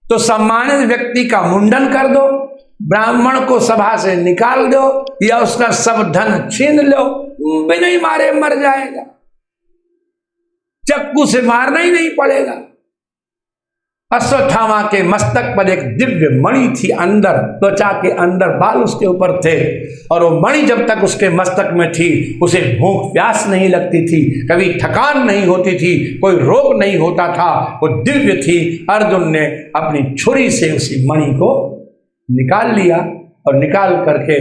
तो सम्मानित व्यक्ति का मुंडन कर दो, ब्राह्मण को सभा से निकाल दो या उसका सब धन छीन लो, बिना ही मारे मर जाएगा, चक्कू से मारना ही नहीं पड़ेगा। अश्वत्थामा के मस्तक पर एक दिव्य मणि थी, अंदर त्वचा के अंदर बाल उसके ऊपर थे, और वो मणि जब तक उसके मस्तक में थी उसे भूख प्यास नहीं लगती थी, कभी थकान नहीं होती थी, कोई रोग नहीं होता था, वो दिव्य थी। अर्जुन ने अपनी छुरी से उसी मणि को निकाल लिया और निकाल करके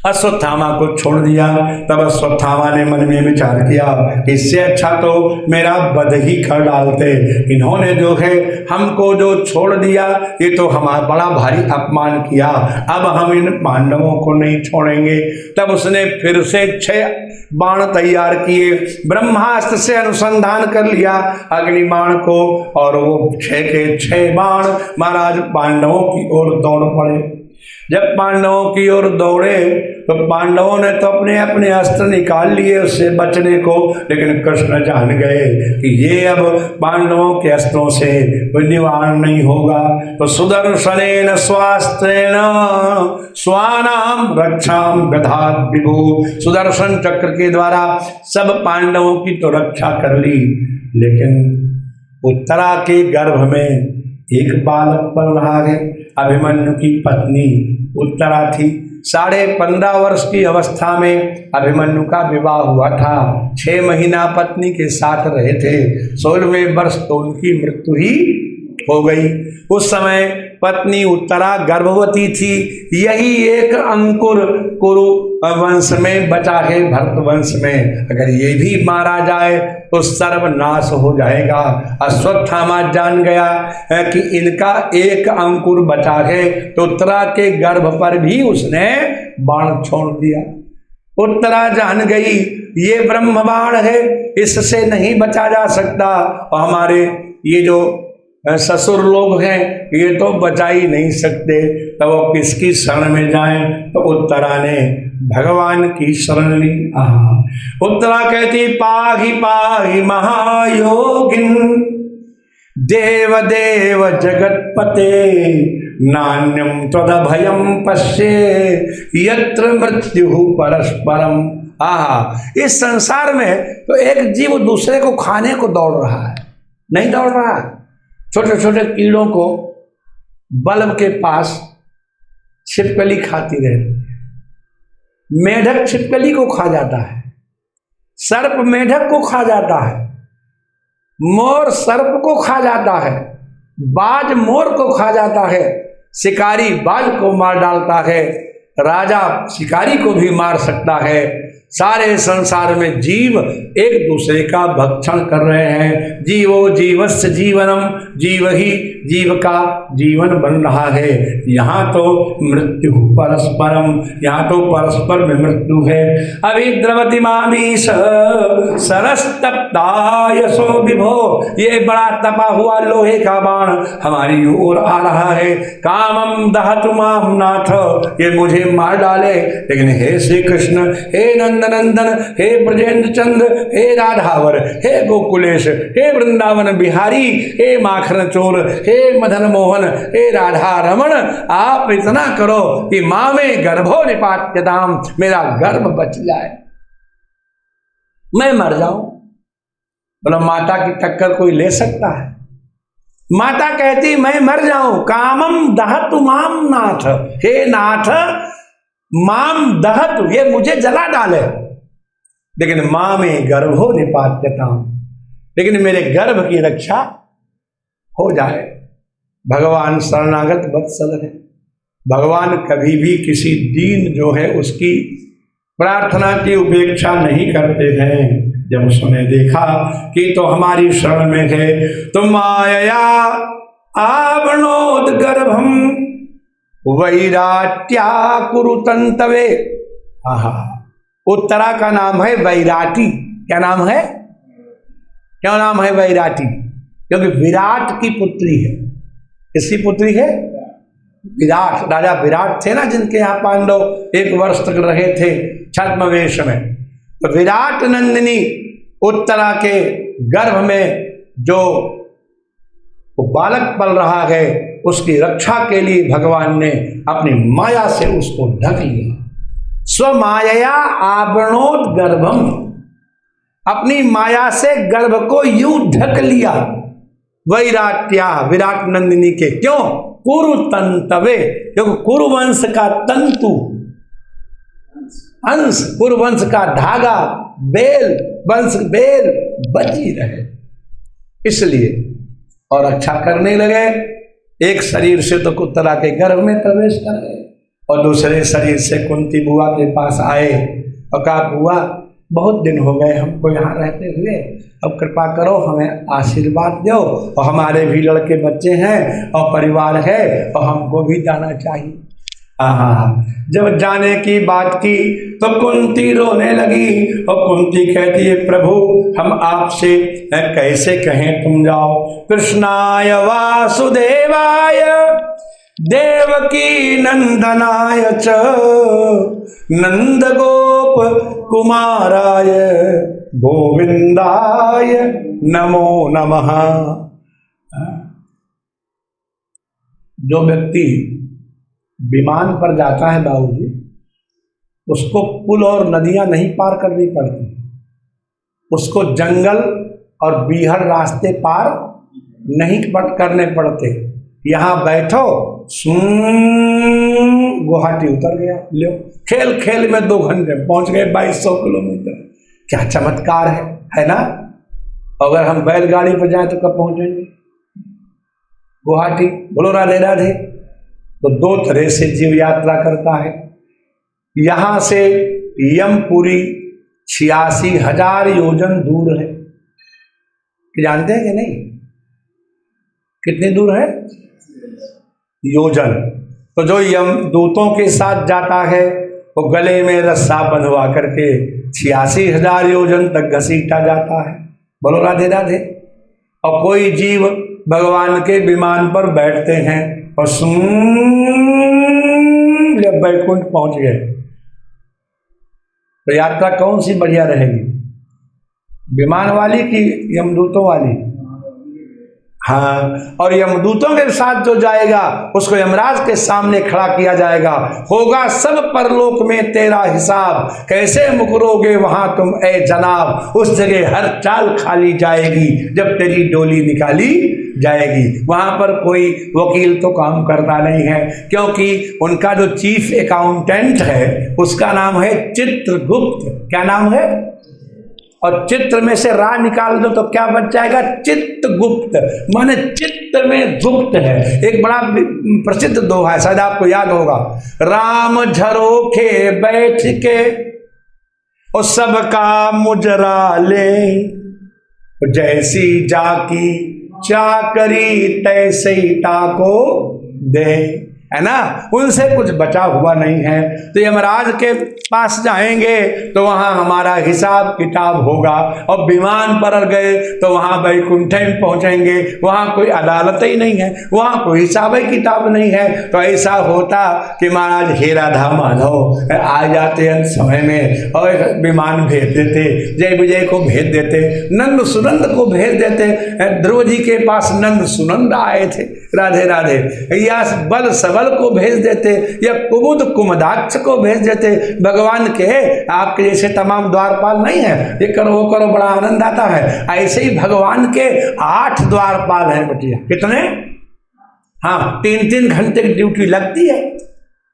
अश्वत्थामा को छोड़ दिया। तब अश्वत्थामा ने मन में विचार किया, इससे अच्छा तो मेरा वध ही कर डालते, इन्होंने जो है हमको जो छोड़ दिया, ये तो हमारा बड़ा भारी अपमान किया, अब हम इन पांडवों को नहीं छोड़ेंगे। तब उसने फिर से 6 बाण तैयार किए, ब्रह्मास्त्र से अनुसंधान कर लिया अग्नि बाण को, और वो 6 के 6 बाण महाराज पांडवों की ओर दौड़ पड़े। जब पांडवों की ओर दौड़े तो पांडवों ने तो अपने अपने अस्त्र निकाल लिए उससे बचने को, लेकिन कृष्ण जान गए कि ये अब पांडवों के अस्त्रों से कोई निवारण नहीं होगा। तो सुदर्शनेन स्वास्त्रेण स्वानाम रक्षाम गधात् विभु, सुदर्शन चक्र के द्वारा सब पांडवों की तो रक्षा कर ली, लेकिन उत्तरा के गर्भ में एक बालक पल रहा है। अभिमन्यु की पत्नी उत्तरा थी, 15.5 वर्ष की अवस्था में अभिमन्यु का विवाह हुआ था, 6 महीना पत्नी के साथ रहे थे, 16वें वर्ष तो उनकी मृत्यु ही हो गई। उस समय पत्नी उत्तरा गर्भवती थी, यही एक अंकुर कुरु वंश में बचा है, भरत वंश में, अगर ये भी मारा जाए तो सर्वनाश हो जाएगा। अश्वत्थामा जान गया कि इनका एक अंकुर बचा है, तो उत्तरा के गर्भ पर भी उसने बाण छोड़ दिया। उत्तरा जान गई ये ब्रह्म बाण है, इससे नहीं बचा जा सकता, और हमारे ये जो ससुर लोग हैं ये तो बचा ही नहीं सकते, तो वो किसकी शरण में जाएं? तो उत्तरा ने भगवान की शरण ली। उत्तरा कहती पाहि पाहि महायोगिन देव देव जगतपते नान्यम त्वदभयम पश्ये यत्र मृत्यु परस्परम। इस संसार में तो एक जीव दूसरे को खाने को दौड़ रहा है, नहीं दौड़ रहा। छोटे छोटे कीड़ों को बल्ब के पास छिपकली खाती रहती, मेढक छिपकली को खा जाता है, सर्प मेढक को खा जाता है, मोर सर्प को खा जाता है, बाज मोर को खा जाता है, शिकारी बाज को मार डालता है, राजा शिकारी को भी मार सकता है। सारे संसार में जीव एक दूसरे का भक्षण कर रहे हैं। जीवो जीवस्य जीवनम, जीव ही जीव का जीवन बन रहा है। यहाँ तो मृत्यु परस्परम, यहाँ तो परस्पर में मृत्यु है। अभी द्रवती मामीश सरस्तप्तायसो विभो, ये बड़ा तपा हुआ लोहे का बाण हमारी ओर आ रहा है। कामम दहतु माम नाथ, ये मुझे मार डाले, लेकिन हे श्री कृष्ण, हे नंदन, हे ब्रजेंद्र चंद्र, हे राधावर, हे गोकुलेश, हे वृंदावन बिहारी, हे माखन चोर, हे मदन मोहन, हे राधा रमण, आप इतना करो कि माँ में गर्भो निपात्यताम, मेरा गर्भ बच जाए, मैं मर जाऊं। बोला माता की टक्कर कोई ले सकता है? माता कहती मैं मर जाऊं। कामम दहतु माम नाथ, हे नाथ माम दहतु, ये मुझे जला डाले, लेकिन माँ में गर्भो निपात्यता, लेकिन मेरे गर्भ की रक्षा हो जाए। भगवान शरणागत वत्सल है, भगवान कभी भी किसी दीन जो है उसकी प्रार्थना की उपेक्षा नहीं करते हैं। जब उसने देखा कि तो हमारी शरण में है, तो माया आवरणोद्गर्भम वैराट्या कुरुतंतवे। आहा, उत्तरा का नाम है वैराटी। क्या नाम है? क्या नाम है? वैराटी, क्योंकि विराट की पुत्री है। किसकी पुत्री है? विराट। राजा विराट थे ना, जिनके यहाँ पांडव 1 वर्ष तक रहे थे छद्मवेश में। तो विराट नंदिनी उत्तरा के गर्भ में जो बालक पल रहा है, उसकी रक्षा के लिए भगवान ने अपनी माया से उसको ढक लिया। स्वमाया आवरणोद्गर्भम, अपनी माया से गर्भ को यूं ढक लिया। वैराट्या, विराट नंदिनी के। क्यों? कुरु तंतवे, क्योंकि कुरुवंश का तंतु, अंश, कुरुवंश का धागा, बेल, वंश बेल बची रहे, इसलिए। और रक्षा करने लगे। एक शरीर से तो उत्तरा के गर्भ में प्रवेश कर गए, और दूसरे शरीर से कुंती बुआ के पास आए और कहा, बुआ बहुत दिन हो गए हमको यहाँ रहते हुए, अब कृपा करो हमें आशीर्वाद दो, और हमारे भी लड़के बच्चे हैं और परिवार है, और हमको भी जाना चाहिए। जब जाने की बात की तो कुंती रोने लगी, और कुंती कहती है, प्रभु हम आपसे कैसे कहें तुम जाओ। कृष्णाय वासुदेवाय देवकी नंदनाय च नंद गोप कुमाराय गोविंदाय नमो नमः। जो व्यक्ति विमान पर जाता है बाबूजी, उसको पुल और नदियां नहीं पार करनी पड़ती, उसको जंगल और बीहड़ रास्ते पार नहीं करने पड़ते। यहाँ बैठो, गुवाहाटी उतर गया, लो खेल खेल में 2 घंटे पहुंच गए 2200 किलोमीटर। क्या चमत्कार है ना। अगर हम बैलगाड़ी पर जाएं तो कब पहुंचेंगे गुवाहाटी? बोलो राधे राधे। तो 2 तरह से जीव यात्रा करता है। यहां से यमपुरी 86,000 योजन दूर है। जानते हैं कि नहीं? कितनी दूर है? योजन। तो जो यमदूतों के साथ जाता है वो गले में रस्सा बंधवा करके 86,000 योजन तक घसीटा जाता है। बोलो राधे राधे। और कोई जीव भगवान के विमान पर बैठते हैं और जब बैकुंठ पहुंच गए, तो यात्रा कौन सी बढ़िया रहेगी? विमान वाली कि यमदूतों वाली? हाँ। और यमदूतों के साथ जो जाएगा उसको यमराज के सामने खड़ा किया जाएगा। होगा सब परलोक में तेरा हिसाब, कैसे मुकरोगे वहां तुम ए जनाब। उस जगह हर चाल खाली जाएगी जब तेरी डोली निकाली जाएगी। वहां पर कोई वकील तो काम करता नहीं है, क्योंकि उनका जो चीफ अकाउंटेंट है उसका नाम है चित्रगुप्त। क्या नाम है? और चित्र में से रा निकाल दो तो क्या बच जाएगा? चित्तगुप्त, माने चित्त में गुप्त है। एक बड़ा प्रसिद्ध दोहा है, शायद आपको याद होगा। राम झरोखे बैठ के और सबका मुजरा ले, जैसी जाकी चाकरी तैसे ही ताको दे, है ना। उनसे कुछ बचा हुआ नहीं है। तो यमराज के पास जाएंगे तो वहां हमारा हिसाब किताब होगा। और विमान पर गए तो वहां बैकुंठ में पहुंचेंगे, वहां कोई अदालत ही नहीं है, वहां कोई हिसाब किताब नहीं है। तो ऐसा होता कि महाराज हे राधा माधव आ जाते हैं समय में और विमान भेज देते, जय विजय को भेज देते, नंद सुनंद को भेज देते। ध्रुव जी के पास नंद सुनंद आए थे, राधे राधे। या बल सबल को भेज देते, या कुमुद कुमदाक्ष को भेज देते। भगवान के आपके जैसे तमाम द्वारपाल नहीं है, ये करो वो करो, बड़ा आनंद आता है। ऐसे ही भगवान के 8 द्वारपाल हैं बटिया। कितने? हाँ, 3-3 घंटे की ड्यूटी लगती है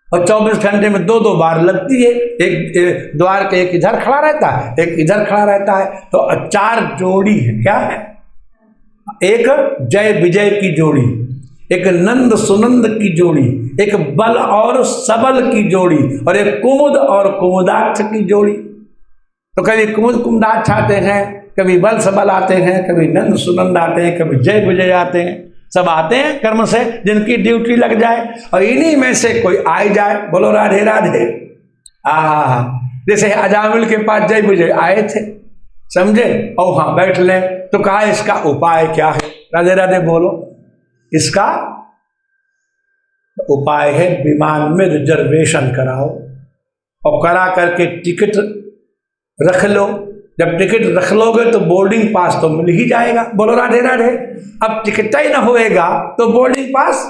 और 24 घंटे में 2-2 बार लगती है। एक द्वार के एक इधर खड़ा रहता है, एक इधर खड़ा रहता है। तो 4 जोड़ी है। क्या है? एक जय विजय की जोड़ी, एक नंद सुनंद की जोड़ी, एक बल और सबल की जोड़ी, और एक कुमुद और कुमुदाक्ष की जोड़ी। तो कभी कुमुद कुमुदाक्ष आते हैं, कभी बल सबल आते हैं, कभी नंद सुनंद आते हैं, कभी जय विजय आते हैं। सब आते हैं कर्म से जिनकी ड्यूटी लग जाए, और इन्हीं में से कोई आ जाए। बोलो राधे राधे। जैसे अजामिल के पास जय विजय आए थे, समझे, और हाँ बैठ ले, तो कहा इसका उपाय क्या है? राधे राधे बोलो। इसका उपाय है विमान में रिजर्वेशन कराओ, और करा करके टिकट रख लो। जब टिकट रख लोगे तो बोर्डिंग पास तो मिल ही जाएगा। बोलो राधे राधे। अब टिकट ही ना होएगा तो बोर्डिंग पास,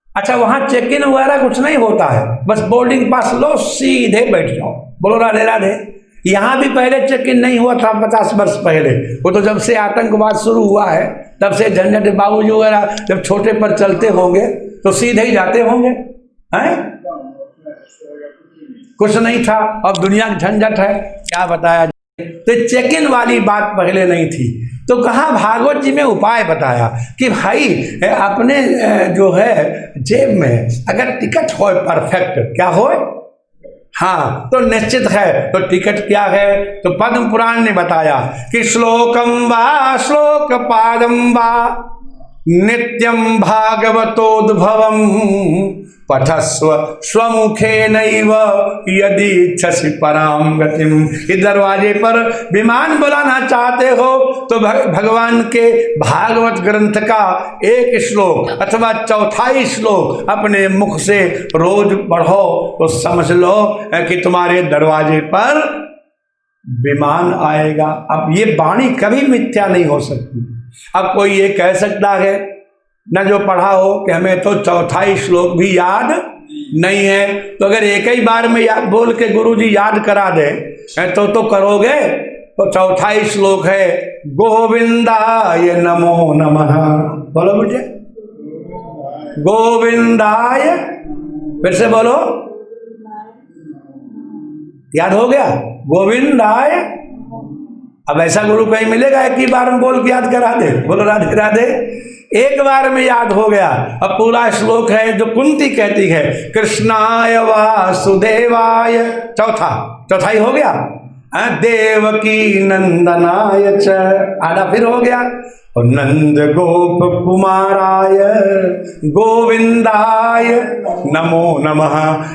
अच्छा वहां चेक इन वगैरह कुछ नहीं होता है, बस बोर्डिंग पास लो, सीधे बैठ जाओ। बोलो राधे राधे। यहां भी पहले चेक इन नहीं हुआ था 50 वर्ष पहले, वो तो जब से आतंकवाद शुरू हुआ है तब से झंझट। बाबूजी वगैरह जब छोटे पर चलते होंगे तो सीधे ही जाते होंगे, हैं? कुछ नहीं था। अब दुनिया की झंझट है, क्या बताया। तो चेक इन वाली बात पहले नहीं थी। तो कहा भागवत जी में उपाय बताया कि भाई अपने जो है जेब में अगर टिकट हो परफेक्ट, क्या हो, हाँ तो निश्चित है। तो टिकट क्या है? तो पद्म पुराण ने बताया कि श्लोकम वा श्लोक पादम वा नित्यम भागवतोद्भवम पठस्व स्वमुखे नैव यदि इच्छसि पराम गतिम। इस दरवाजे पर विमान बुलाना चाहते हो तो भगवान के भागवत ग्रंथ का एक श्लोक अथवा चौथाई श्लोक अपने मुख से रोज पढ़ो तो समझ लो कि तुम्हारे दरवाजे पर विमान आएगा। अब ये वाणी कभी मिथ्या नहीं हो सकती। अब कोई ये कह सकता है न जो पढ़ा हो कि हमें तो चौथाई श्लोक भी याद नहीं है, तो अगर एक ही बार में याद बोल के गुरुजी याद करा दे तो करोगे। तो चौथाई श्लोक है गोविंदाय नमो नमः। बोलो मुझे, गोविंदाय, फिर से बोलो, याद हो गया? गोविंदाय। अब ऐसा गुरु कहीं मिलेगा एक ही बार में बोल के याद करा दे? बोलो राधे राधे। एक बार में याद हो गया। अब पूरा श्लोक है जो कुंती कहती है कृष्णाय वासुदेवाय, चौथाई हो गया। देवकी नंदनाय च, आधा फिर हो गया। और नंद गोप कुमाराय गोविंदाय नमो नमः।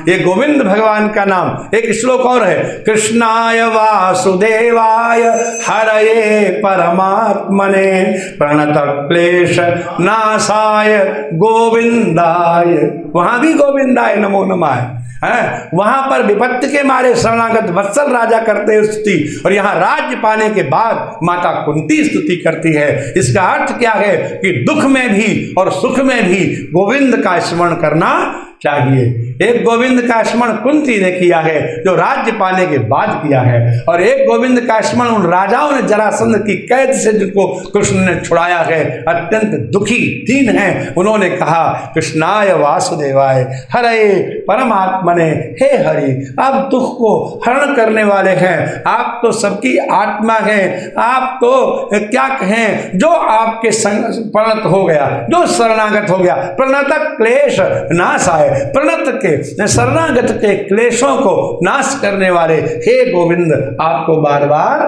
ये गोविंद भगवान का नाम। एक श्लोक और है कृष्णाय वासुदेवाय हरये परमात्मने प्रणत क्लेश नाशाय गोविंदाय। वहां भी गोविंदाय नमो नमः है। वहां पर विपत्ति के मारे शरणागत वत्सल राजा करते स्तुति, और यहाँ राज्य पाने के बाद माता कुंती स्तुति करती है। इसका अर्थ क्या है कि दुख में भी और सुख में भी गोविंद का स्मरण करना चाहिए। एक गोविंद का स्मरण कुंती ने किया है जो राज्य पाने के बाद किया है, और एक गोविंद का स्मरण उन राजाओं ने जरासंध की कैद से जिनको कृष्ण ने छुड़ाया है, अत्यंत दुखी दीन है, उन्होंने कहा कृष्णाय वासुदेवाय हरे परमात्मने। हे हरि, आप दुख को हरण करने वाले हैं, आप तो सबकी आत्मा हैं, आप तो क्या कहें, जो आपके संग प्रणत हो गया, जो शरणागत हो गया, प्रणत क्लेश नाश आए, प्रणत के शरणागत के क्लेशों को नाश करने वाले हे गोविंद, आपको बार बार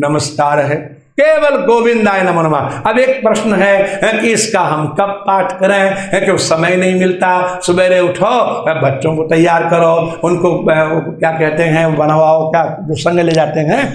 नमस्कार है। केवल गोविंदाय नमो नमः। अब एक प्रश्न है कि इसका हम कब पाठ करें, क्योंकि समय नहीं मिलता। सवेरे उठो, बच्चों को तैयार करो, उनको क्या कहते हैं बनाओ, क्या जो संग ले जाते हैं,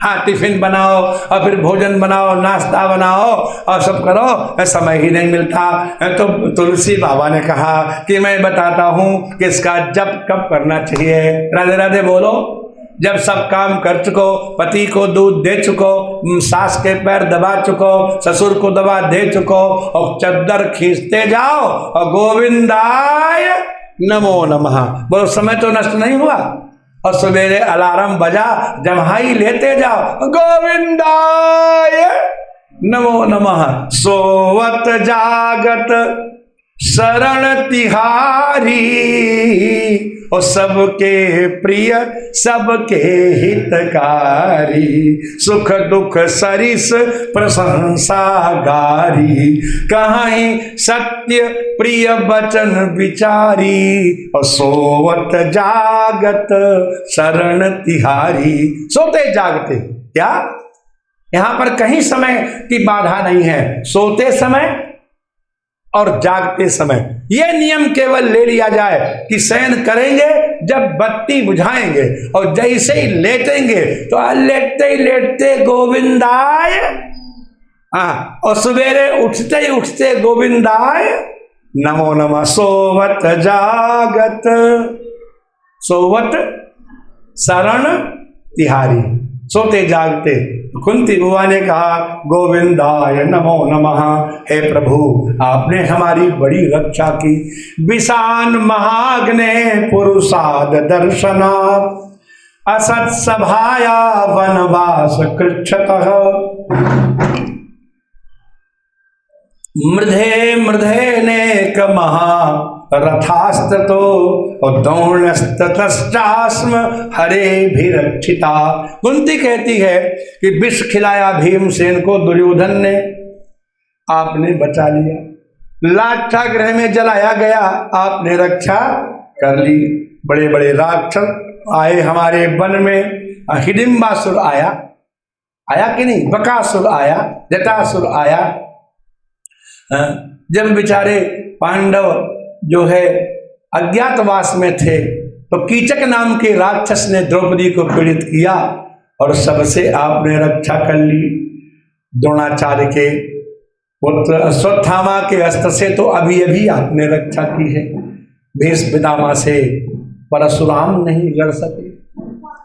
हाँ टिफिन बनाओ, और फिर भोजन बनाओ, नाश्ता बनाओ, और सब करो, समय ही नहीं मिलता। तो तुलसी बाबा ने कहा कि मैं बताता हूँ कि इसका जप कब करना चाहिए। राधे राधे बोलो। जब सब काम कर चुको, पति को दूध दे चुको, सास के पैर दबा चुको, ससुर को दबा दे चुको, और चद्दर खींचते जाओ और गोविंदाय नमो नमः बोलो। समय तो नष्ट नहीं हुआ। और सवेरे अलार्म बजा, जम्हाई लेते जाओ गोविंदाय नमो नमः। सोवत जागत शरण तिहारी, और सबके प्रिय सबके हितकारी, सुख दुख सरिस प्रशंसा गारी, कहीं सत्य प्रिय वचन विचारी, और सोवत जागत शरण तिहारी। सोते जागते, क्या यहां पर कहीं समय की बाधा नहीं है। सोते समय और जागते समय यह नियम केवल ले लिया जाए कि शयन करेंगे जब बत्ती बुझाएंगे, और जैसे ही लेटेंगे तो लेटते ही लेटते गोविंदाय, और सवेरे उठते ही उठते गोविंदाय नमो नमः। सोवत जागत, सोवत शरण तिहारी, सोते जागते। कुंती बुआ ने कहा गोविंदाय नमो नमः, हे प्रभु आपने हमारी बड़ी रक्षा की। विशान महाग्ने पुरुषाद दर्शना, असत सभाया वनवास कृच्छतः, मृधे मृधे नेक महा रथास्त्रतो, और दौण्यस्ततश्चास्म हरे भी रक्षिता। कुंती कहती है कि विष खिलाया भीमसेन को दुर्योधन ने, आपने बचा लिया। लाक्षागृह में जलाया गया, आपने रक्षा कर ली। बड़े बड़े राक्षस आए हमारे वन में, हिडिंबासुर आया, आया कि नहीं, बकासुर आया, जटासुर आया। जब बेचारे पांडव जो है अज्ञातवास में थे तो कीचक नाम के राक्षस ने द्रौपदी को पीड़ित किया, और सबसे आपने रक्षा कर ली। द्रोणाचार्य के पुत्र अश्वत्थामा के अस्त्र से तो अभी अभी आपने रक्षा की है। भीष्म पितामह से परशुराम नहीं लड़ सके,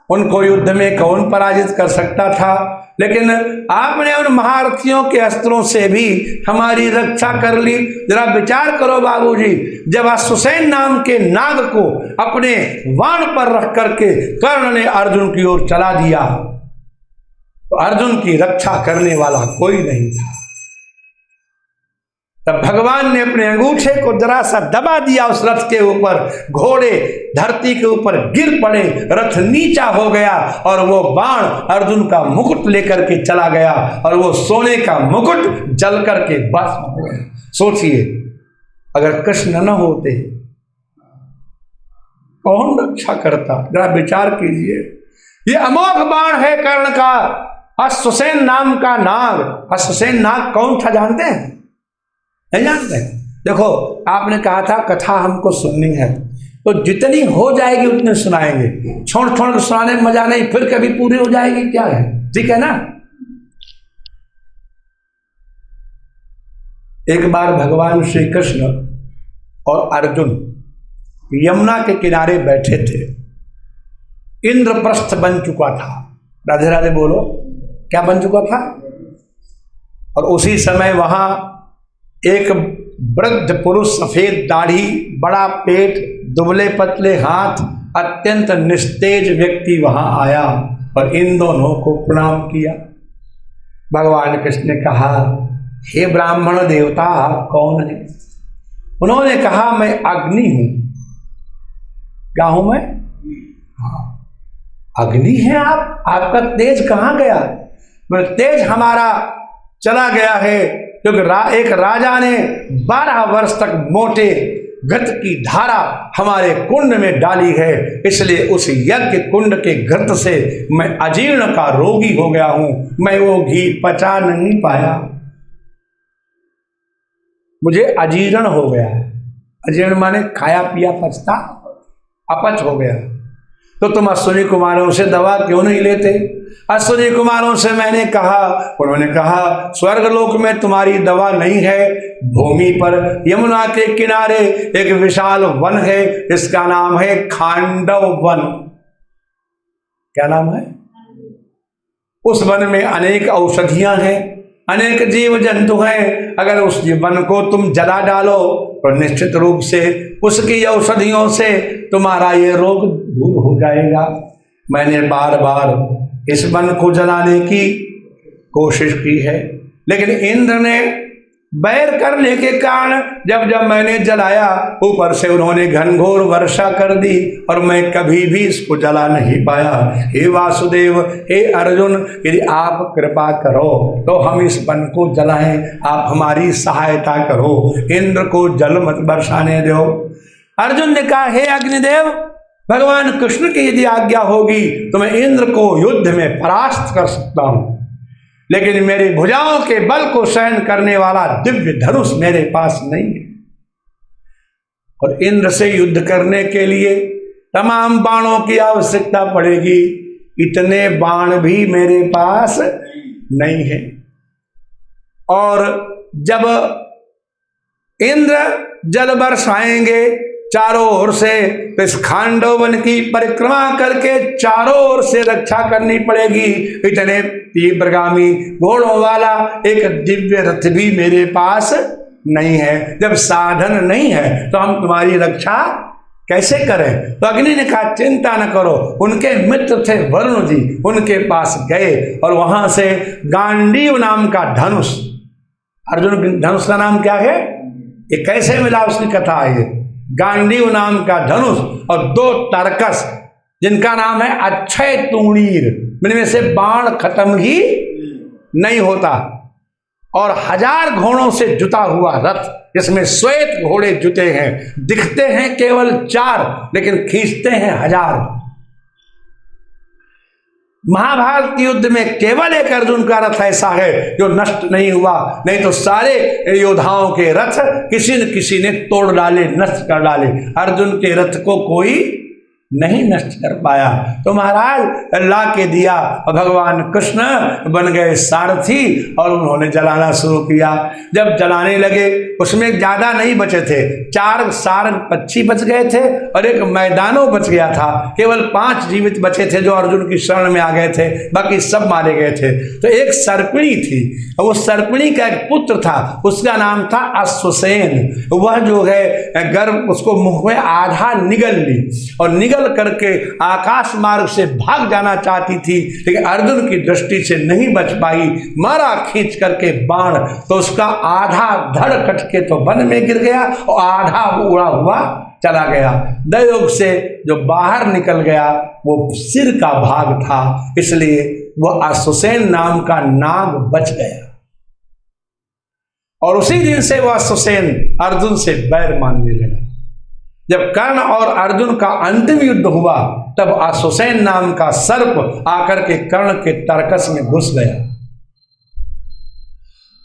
उनको युद्ध में कौन पराजित कर सकता था, लेकिन आपने उन महारथियों के अस्त्रों से भी हमारी रक्षा कर ली। जरा विचार करो बाबूजी, जब अश्वसेन नाम के नाग को अपने वाण पर रख करके कर्ण ने अर्जुन की ओर चला दिया, तो अर्जुन की रक्षा करने वाला कोई नहीं था। तब भगवान ने अपने अंगूठे को जरा सा दबा दिया उस रथ के ऊपर, घोड़े धरती के ऊपर गिर पड़े, रथ नीचा हो गया, और वो बाण अर्जुन का मुकुट लेकर के चला गया, और वो सोने का मुकुट जल करके भस्म हो गया। सोचिए अगर कृष्ण न होते कौन रक्षा करता, जरा विचार कीजिए। ये अमोघ बाण है कर्ण का, अश्वसेन नाम का नाग। अश्वसेन नाग कौन था जानते हैं? नहीं जानते? देखो आपने कहा था कथा हमको सुननी है, तो जितनी हो जाएगी उतने सुनाएंगे, छोड़ छोड़ के सुनाने में मजा नहीं, फिर कभी पूरी हो जाएगी क्या है, ठीक है ना। एक बार भगवान श्री कृष्ण और अर्जुन यमुना के किनारे बैठे थे। इंद्रप्रस्थ बन चुका था, राधे राधे बोलो, क्या बन चुका था? और उसी समय वहां एक वृद्ध पुरुष, सफेद दाढ़ी, बड़ा पेट, दुबले पतले हाथ, अत्यंत निस्तेज व्यक्ति वहां आया और इन दोनों को प्रणाम किया। भगवान कृष्ण ने कहा, हे ब्राह्मण देवता आप कौन है? उन्होंने कहा मैं अग्नि हूं। क्या हूं मैं? हाँ, अग्नि है आप? आपका तेज कहां गया? तेज हमारा चला गया है, क्योंकि एक राजा ने 12 वर्ष तक मोटे घृत की धारा हमारे कुंड में डाली है, इसलिए उस यज्ञ कुंड के घृत से मैं अजीर्ण का रोगी हो गया हूं, मैं वो घी पचा नहीं पाया, मुझे अजीर्ण हो गया है। अजीर्ण माने खाया पिया पचता, अपच हो गया। तो तुम अश्विनी कुमारों से दवा क्यों नहीं लेते? अश्विनी कुमारों से मैंने कहा, उन्होंने कहा स्वर्गलोक में तुम्हारी दवा नहीं है, भूमि पर यमुना के किनारे एक विशाल वन है, इसका नाम है खांडव वन। क्या नाम है? उस वन में अनेक औषधियां हैं, अनेक जीव जंतु हैं। अगर उस वन को तुम जला डालो तो निश्चित रूप से उसकी औषधियों से तुम्हारा ये रोग दूर हो जाएगा। मैंने बार बार इस वन को जलाने की कोशिश की है, लेकिन इंद्र ने बैर करने के कारण जब जब मैंने जलाया, ऊपर से उन्होंने घनघोर वर्षा कर दी और मैं कभी भी इसको जला नहीं पाया। हे वासुदेव, हे अर्जुन, यदि आप कृपा करो तो हम इस वन को जलाएं, आप हमारी सहायता करो, इंद्र को जल मत बरसाने दो। अर्जुन ने कहा, हे अग्निदेव, भगवान कृष्ण की यदि आज्ञा होगी तो मैं इंद्र को युद्ध में परास्त कर सकता हूं, लेकिन मेरी भुजाओं के बल को सहन करने वाला दिव्य धनुष मेरे पास नहीं है, और इंद्र से युद्ध करने के लिए तमाम बाणों की आवश्यकता पड़ेगी, इतने बाण भी मेरे पास नहीं है। और जब इंद्र जल बरसाएंगे चारों ओर से, तो इस खांडव वन की परिक्रमा करके चारों ओर से रक्षा करनी पड़ेगी। इतने तीव्रगामी घोड़ों वाला एक दिव्य रथ भी मेरे पास नहीं है। जब साधन नहीं है तो हम तुम्हारी रक्षा कैसे करें? तो अग्नि ने कहा, चिंता न करो। उनके मित्र थे वरुण जी, उनके पास गए और वहां से गांडीव नाम का धनुष, अर्जुन के धनुष का नाम क्या है, ये कैसे मिला उसकी कथा है। गांडीव नाम का धनुष और 2 तरकस जिनका नाम है अक्षय तूणीर, इनमें से बाण खत्म ही नहीं होता, और 1000 घोड़ों से जुता हुआ रथ, जिसमें श्वेत घोड़े जुते हैं, दिखते हैं केवल 4 लेकिन खींचते हैं 1000। महाभारत के युद्ध में केवल एक अर्जुन का रथ ऐसा है जो नष्ट नहीं हुआ, नहीं तो सारे योद्धाओं के रथ किसी न किसी ने तोड़ डाले, नष्ट कर डाले। अर्जुन के रथ को कोई नहीं नष्ट कर पाया। तो महाराज ला के दिया और भगवान कृष्ण बन गए सारथी और उन्होंने जलाना शुरू किया। जब जलाने लगे उसमें ज्यादा नहीं बचे थे, 4 सारंग पक्षी बच गए थे और एक मैदानों बच गया था। केवल 5 जीवित बचे थे जो अर्जुन की शरण में आ गए थे, बाकी सब मारे गए थे। तो एक सर्पिणी थी, वो सर्पिणी का एक पुत्र था, उसका नाम था अश्वसेन। वह जो है गर्भ उसको मुख में आधा निगल ली और निगल करके आकाश मार्ग से भाग जाना चाहती थी, लेकिन अर्जुन की दृष्टि से नहीं बच पाई। मारा खींच करके बाण, तो उसका आधा धड़ कट के तो वन में गिर गया और आधा उड़ा हुआ चला गया। दयोग से जो बाहर निकल गया वो सिर का भाग था, इसलिए वह अश्वसेन नाम का नाग बच गया। और उसी दिन से वह अश्वसेन अर्जुन से बैर मानने लगा। जब कर्ण और अर्जुन का अंतिम युद्ध हुआ तब अश्वसेन नाम का सर्प आकर के कर्ण के तरकस में घुस गया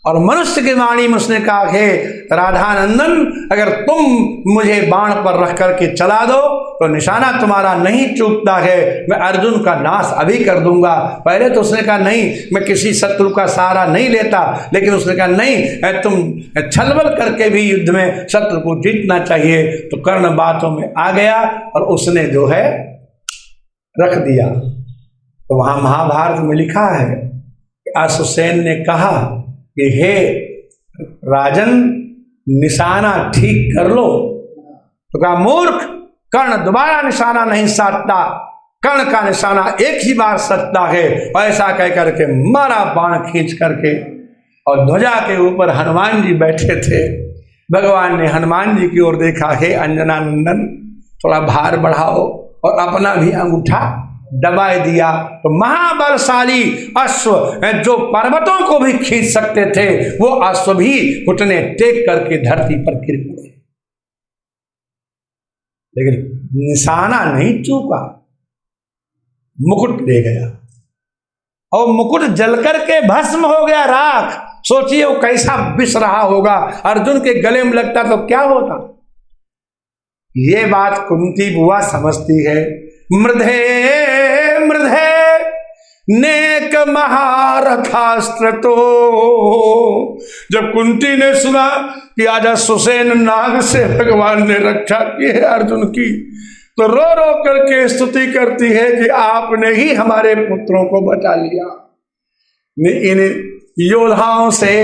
और मनुष्य की वाणी में उसने कहा, हे राधानंदन, अगर तुम मुझे बाण पर रख करके चला दो तो निशाना तुम्हारा नहीं चूकता है, मैं अर्जुन का नाश अभी कर दूंगा। पहले तो उसने कहा नहीं, मैं किसी शत्रु का सहारा नहीं लेता, लेकिन उसने कहा नहीं, तुम छलबल करके भी युद्ध में शत्रु को जीतना चाहिए। तो कर्ण बातों में आ गया और उसने जो है रख दिया। तो वहां महाभारत में लिखा है कि अश्वसेन ने कहा कि हे राजन, निशाना ठीक कर लो। तो कहा, मूर्ख, कर्ण दोबारा निशाना नहीं साधता, कर्ण का निशाना एक ही बार सटता है। ऐसा कह करके मारा बाण खींच करके, और ध्वजा के ऊपर हनुमान जी बैठे थे। भगवान ने हनुमान जी की ओर देखा, हे अंजनानंदन, थोड़ा भार बढ़ाओ, और अपना भी अंगूठा दबाए दिया। तो महाबलशाली अश्व जो पर्वतों को भी खींच सकते थे, वो अश्व भी घुटने टेक करके धरती पर गिर पड़े, लेकिन निशाना नहीं चूका, मुकुट ले गया और मुकुट जलकर के भस्म हो गया, राख। सोचिए वो कैसा विष रहा होगा, अर्जुन के गले में लगता तो क्या होता। ये बात कुंती बुआ समझती है। मृधे मृधे नेक महारथास्त्र। तो जब कुंती ने सुना कि आज अश्वसेन नाग से भगवान ने रक्षा की है अर्जुन की, तो रो रो करके स्तुति करती है कि आपने ही हमारे पुत्रों को बचा लिया। इन योद्धाओं से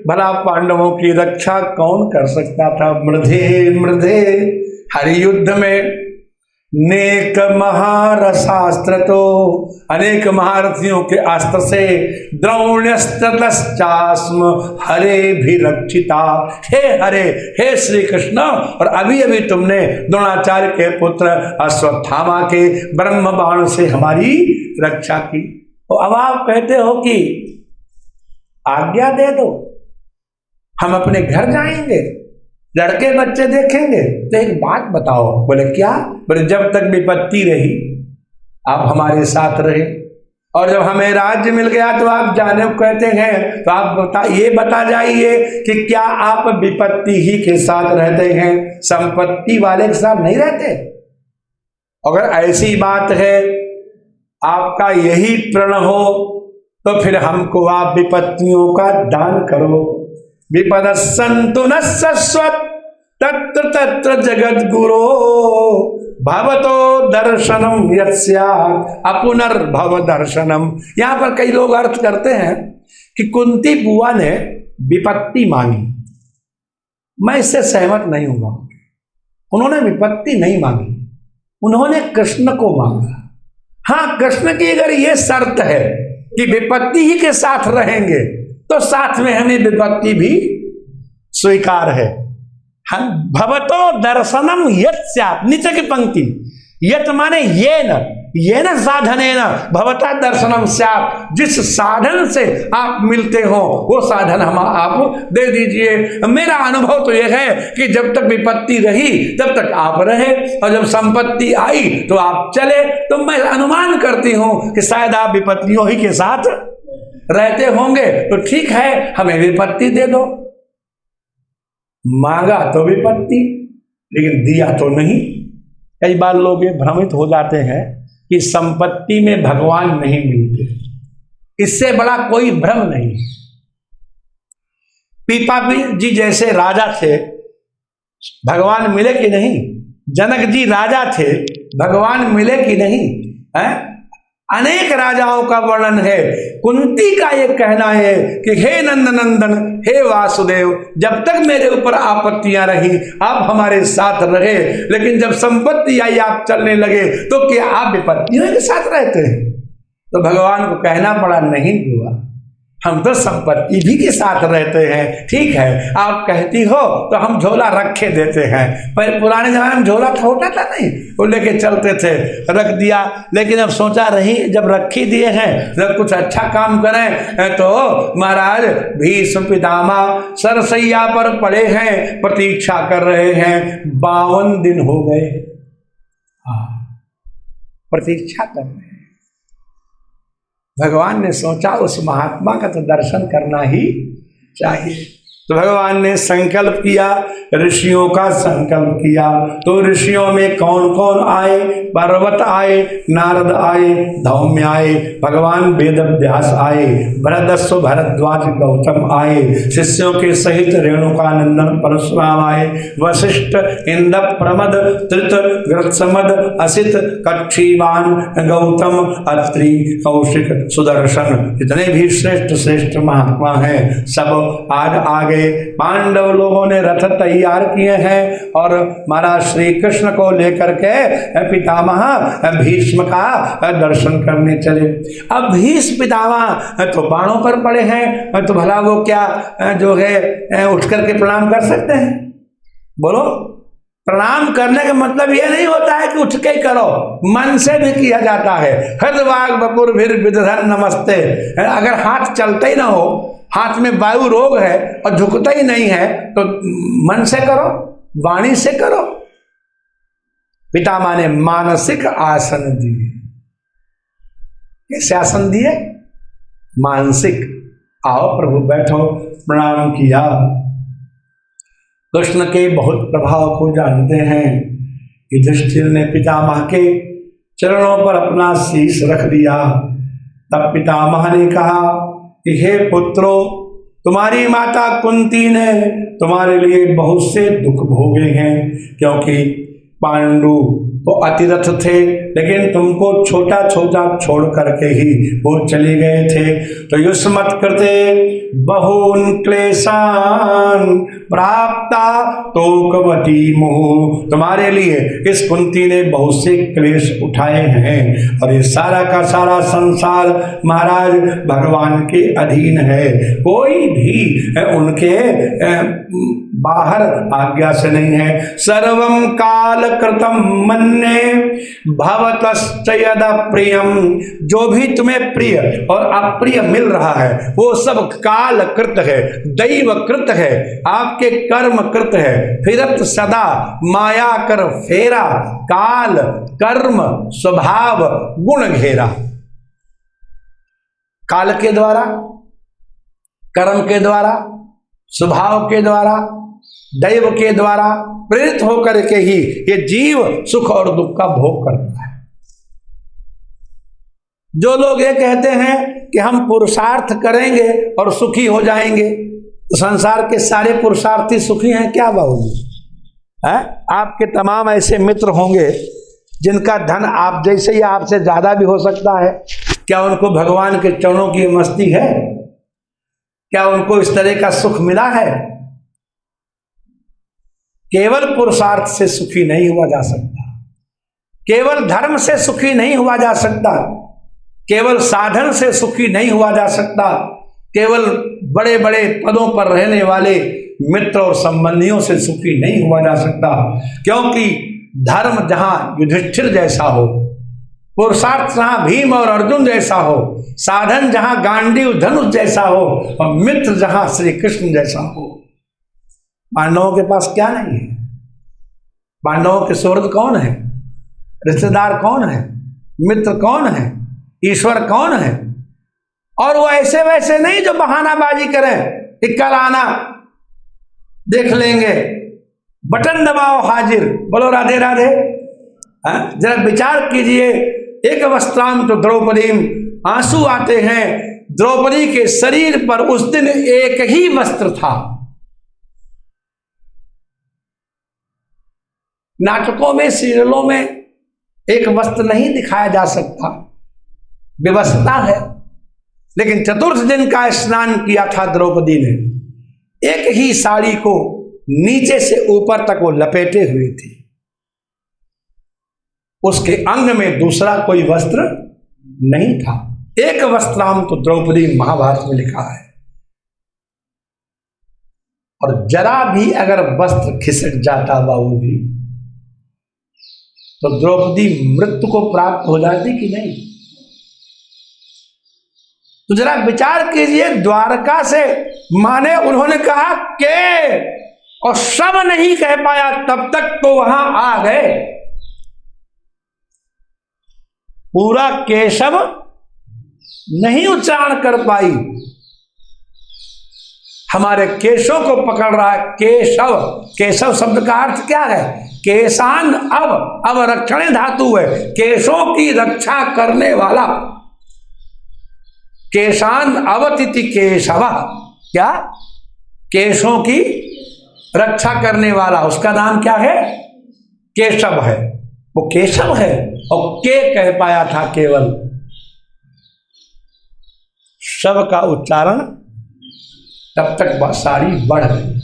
भला पांडवों की रक्षा कौन कर सकता था। मृधे मृधे, हर युद्ध में नेक महारसास्त्र तो अनेक महारथियों के अस्त्र से द्रोण्यस्त्रतश्चास्म हरे भी रक्षिता। हे हरे, हे श्री कृष्ण, और अभी अभी तुमने द्रोणाचार्य के पुत्र अश्वत्थामा के ब्रह्म बाण से हमारी रक्षा की। तो अब आप कहते हो कि आज्ञा दे दो, हम अपने घर जाएंगे, लड़के बच्चे देखेंगे। तो एक बात बताओ। बोले क्या? बोले जब तक विपत्ति रही आप हमारे साथ रहे, और जब हमें राज्य मिल गया तो आप जाने को कहते हैं। तो आप बता जाइए कि क्या आप विपत्ति ही के साथ रहते हैं, संपत्ति वाले के साथ नहीं रहते? अगर ऐसी बात है, आपका यही प्रण हो, तो फिर हमको आप विपत्तियों का दान करो। विपद संतु न शश्वत तत्र तत्र जगत गुरो भवतो दर्शनम यस्यात् अपुनर्भव दर्शनम। यहां पर कई लोग अर्थ करते हैं कि कुंती बुआ ने विपत्ति मांगी। मैं इससे सहमत नहीं हूं। उन्होंने विपत्ति नहीं मांगी, उन्होंने कृष्ण को मांगा। हाँ, कृष्ण की अगर ये शर्त है कि विपत्ति ही के साथ रहेंगे तो साथ में हमें विपत्ति भी स्वीकार है। हम भवतो दर्शनम यत्स्यात्, नीचे की पंक्ति, यत माने ये न साधनेन भवता दर्शनम स्यात्, जिस साधन से आप मिलते हो वो साधन हम आप दे दीजिए। मेरा अनुभव तो यह है कि जब तक विपत्ति रही तब तक आप रहे, और जब संपत्ति आई तो आप चले। तो मैं अनुमान करती हूं कि शायद आप विपत्तियों ही के साथ रहते होंगे। तो ठीक है, हमें विपत्ति दे दो। मांगा तो विपत्ति, लेकिन दिया तो नहीं। कई बार लोग ये भ्रमित हो जाते हैं कि संपत्ति में भगवान नहीं मिलते। इससे बड़ा कोई भ्रम नहीं। पीपापी जी जैसे राजा थे, भगवान मिले कि नहीं? जनक जी राजा थे, भगवान मिले कि नहीं? है अनेक राजाओं का वर्णन है। कुंती का ये कहना है कि हे नंदनंदन, हे वासुदेव, जब तक मेरे ऊपर आपत्तियां रही आप हमारे साथ रहे, लेकिन जब संपत्ति आई आप चलने लगे तो क्या आप विपत्तियों के साथ रहते हैं? तो भगवान को कहना पड़ा, नहीं हुआ, हम तो संपत्ति भी के साथ रहते हैं। ठीक है, आप कहती हो तो हम झोला रखे देते हैं। पर पुराने जमाने में झोला छोटा था नहीं, वो लेके चलते थे, रख दिया। लेकिन अब सोचा रही जब रखी दिए हैं, जब कुछ अच्छा काम करें तो महाराज भीष्म पितामह सरसैया पर पड़े हैं, प्रतीक्षा कर रहे हैं। 52 दिन हो गए, प्रतीक्षा कर रहे हैं। भगवान ने सोचा उस महात्मा का तो दर्शन करना ही चाहिए। तो भगवान ने संकल्प किया, ऋषियों का संकल्प किया। तो ऋषियों में कौन कौन आए? पर्वत आए, नारद आए, धौम्य आए, भगवान वेद व्यास आए, भरदस्व भरद्वाज गौतम आए, शिष्यों के सहित रेणुकानंदन परशुराम आए, वशिष्ठ, इंद्र, प्रमद, त्रित, गृत्समद, असित, कक्षीवान, गौतम, अत्रि, कौशिक, सुदर्शन, जितने भी श्रेष्ठ श्रेष्ठ महात्मा हैं सब आज आ गए। पांडव लोगों ने रथ तैयार किए हैं और महाराज श्री कृष्ण को लेकर के पितामह भीष्म का दर्शन करने चले। अब भीष्म पितामह तो बाणों पर पड़े हैं, तो भला वो क्या जो है उठ करके प्रणाम कर सकते हैं? बोलो, प्रणाम करने का मतलब यह नहीं होता है कि उठ के करो, मन से भी किया जाता है। हृदवाग बपुर भीर विदधन नमस्ते। अगर हाथ चलते ही ना हो, हाथ में वायु रोग है और झुकता ही नहीं है, तो मन से करो, वाणी से करो। पितामह ने मानसिक आसन दिए। कैसे आसन दिए? मानसिक। आओ प्रभु बैठो, प्रणाम किया। कृष्ण के बहुत प्रभाव को जानते हैं। युधिष्ठिर ने पितामह के चरणों पर अपना शीश रख दिया। तब पितामह ने कहा कि हे पुत्रो, तुम्हारी माता कुंती ने तुम्हारे लिए बहुत से दुख भोगे हैं, क्योंकि पांडु वो अतिरथ थे, लेकिन तुमको छोटा छोटा छोड़ करके ही वो चले गए थे। तो युष्मत् कृते बहून् क्लेशान् प्राप्ता तोकवती मोह, तुम्हारे लिए इस कुंती ने बहुत से क्लेश उठाए हैं, और ये सारा का सारा संसार महाराज भगवान के अधीन है, कोई भी उनके बाहर आज्ञा से नहीं है। सर्वं काल कृतम मन्ये भवतश्च यद प्रियम, जो भी तुम्हें प्रिय और अप्रिय मिल रहा है वो सब काल कृत है, दैव कृत है, आपके कर्म कृत है। फिरत सदा माया कर फेरा, काल कर्म स्वभाव गुण घेरा। काल के द्वारा, कर्म के द्वारा, स्वभाव के द्वारा, दैव के द्वारा प्रेरित होकर के ही ये जीव सुख और दुख का भोग करता है। जो लोग ये कहते हैं कि हम पुरुषार्थ करेंगे और सुखी हो जाएंगे, तो संसार के सारे पुरुषार्थी सुखी हैं क्या बाबूजी? आपके तमाम ऐसे मित्र होंगे जिनका धन आप जैसे ही आपसे ज्यादा भी हो सकता है, क्या उनको भगवान के चरणों की मस्ती है? क्या उनको इस तरह का सुख मिला है? केवल पुरुषार्थ से सुखी नहीं हुआ जा सकता, केवल धर्म से सुखी नहीं हुआ जा सकता, केवल साधन से सुखी नहीं हुआ जा सकता, केवल बड़े बड़े पदों पर रहने वाले मित्र और संबंधियों से सुखी नहीं हुआ जा सकता। क्योंकि धर्म जहां युधिष्ठिर जैसा हो, पुरुषार्थ जहां भीम और अर्जुन जैसा हो, साधन जहां गांडीव धनुष जैसा हो, और मित्र जहां श्री कृष्ण जैसा हो। पांडवों के पास क्या नहीं है? पांडवों के सुहृद कौन है? रिश्तेदार कौन है? मित्र कौन है? ईश्वर कौन है? और वो ऐसे वैसे नहीं जो बहानाबाजी करें कि कल आना देख लेंगे, बटन दबाओ हाजिर। बोलो राधे राधे। जरा विचार कीजिए, एक वस्त्राम तो द्रौपदी, आंसू आते हैं। द्रौपदी के शरीर पर उस दिन एक ही वस्त्र था। नाटकों में, सीरियलों में एक वस्त्र नहीं दिखाया जा सकता, व्यवस्था है। लेकिन चतुर्थ दिन का स्नान किया था द्रौपदी ने, एक ही साड़ी को नीचे से ऊपर तक वो लपेटे हुए थी, उसके अंग में दूसरा कोई वस्त्र नहीं था। एक वस्त्राम तो द्रौपदी महाभारत में लिखा है। और जरा भी अगर वस्त्र खिसक जाता बाबूजी, तो द्रौपदी मृत्यु को प्राप्त हो जाती कि नहीं? तो जरा विचार कीजिए, द्वारका से माने उन्होंने कहा के, और सब नहीं कह पाया तब तक तो वहां आ गए। पूरा केशव नहीं उच्चारण कर पाई। हमारे केशों को पकड़ रहा है केशव। केशव शब्द का अर्थ क्या है? केशान अब रक्षण धातु है, केशों की रक्षा करने वाला। केशान अवतिथि केशव, क्या? केशों की रक्षा करने वाला, उसका नाम क्या है? केशव है। वो केशव है, और के कह पाया था केवल। शव का उच्चारण तब तक सारी बढ़ गई।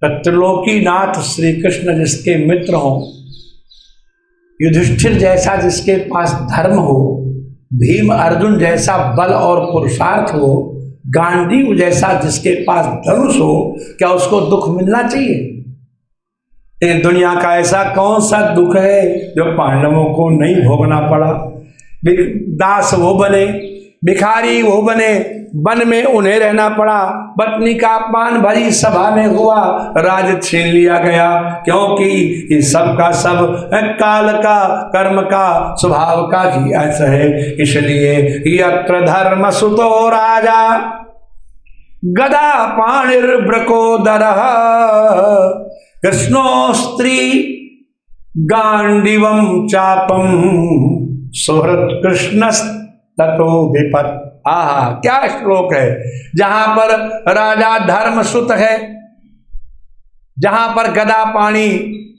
त्रिलोकीनाथ श्री कृष्ण जिसके मित्र हो, युधिष्ठिर जैसा जिसके पास धर्म हो, भीम अर्जुन जैसा बल और पुरुषार्थ हो, गांडीव जैसा जिसके पास धनुष हो, क्या उसको दुख मिलना चाहिए? लेकिन दुनिया का ऐसा कौन सा दुख है जो पांडवों को नहीं भोगना पड़ा? दास वो बने, भिखारी वो बने, वन में उन्हें रहना पड़ा, पत्नी का अपमान भरी सभा में हुआ, राज छीन लिया गया, क्योंकि ये सब का सब काल का, कर्म का, स्वभाव का ही ऐसा है। इसलिए यत्र धर्म सुतो राजा गदा पाणिर्ब्रकोदरः कृष्णो स्त्री गांडीवम चापम सुहृत कृष्ण ततो विपत्। आहा, क्या श्लोक है, जहां पर राजा धर्म सुत है, जहां पर गदा पाणी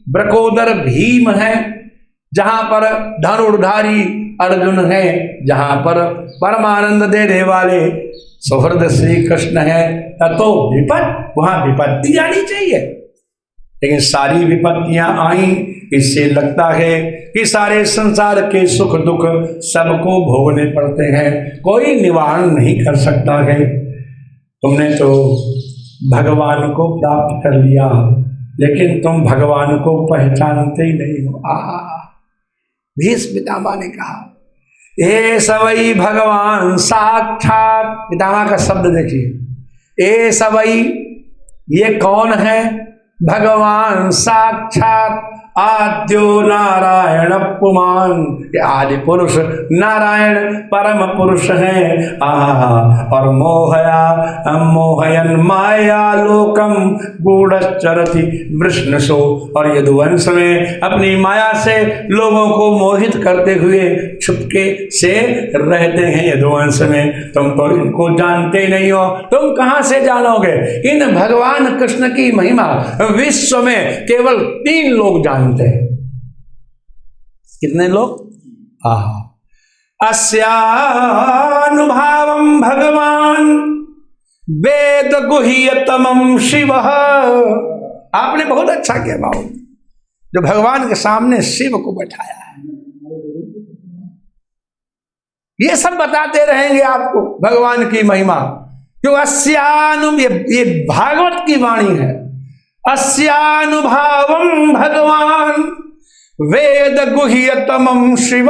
ब्रकोदर भीम है, जहां पर धनुर्धारी अर्जुन है, जहां पर परमानंद देने वाले सुहृद श्री कृष्ण है, तो विपद वहां विपत्ति आनी चाहिए। लेकिन सारी विपत्तियां आई, इससे लगता है कि सारे संसार के सुख दुख सबको भोगने पड़ते हैं, कोई निवारण नहीं कर सकता है। तुमने तो भगवान को प्राप्त कर लिया, लेकिन तुम भगवान को पहचानते ही नहीं हो। भीष्म पितामह ने कहा, ए सवई भगवान साक्षात। पितामह का शब्द देखिए, ए सवई, ये कौन है? भगवान साक्षात आद्यो नारायण पुमान। ये आदि पुरुष नारायण परम पुरुष है। और मोहयन माया लोकम गूढ़चरति वृष्णसो। और यदुवंश में अपनी माया से लोगों को मोहित करते हुए छुपके से रहते हैं। यदुवंश में तुम तो इनको जानते ही नहीं हो, तुम कहां से जानोगे? इन भगवान कृष्ण की महिमा विश्व में केवल 3 लोग जानते हैं। कितने लोग? अस्यानुभावं भगवान वेद गुह्यतमं शिव। आपने बहुत अच्छा किया बाबू, जो भगवान के सामने शिव को बैठाया है। ये सब बताते रहेंगे आपको भगवान की महिमा, क्यों? ये भागवत की वाणी है। अस्यानुभावं भगवान वेद गुह्यतमं शिव।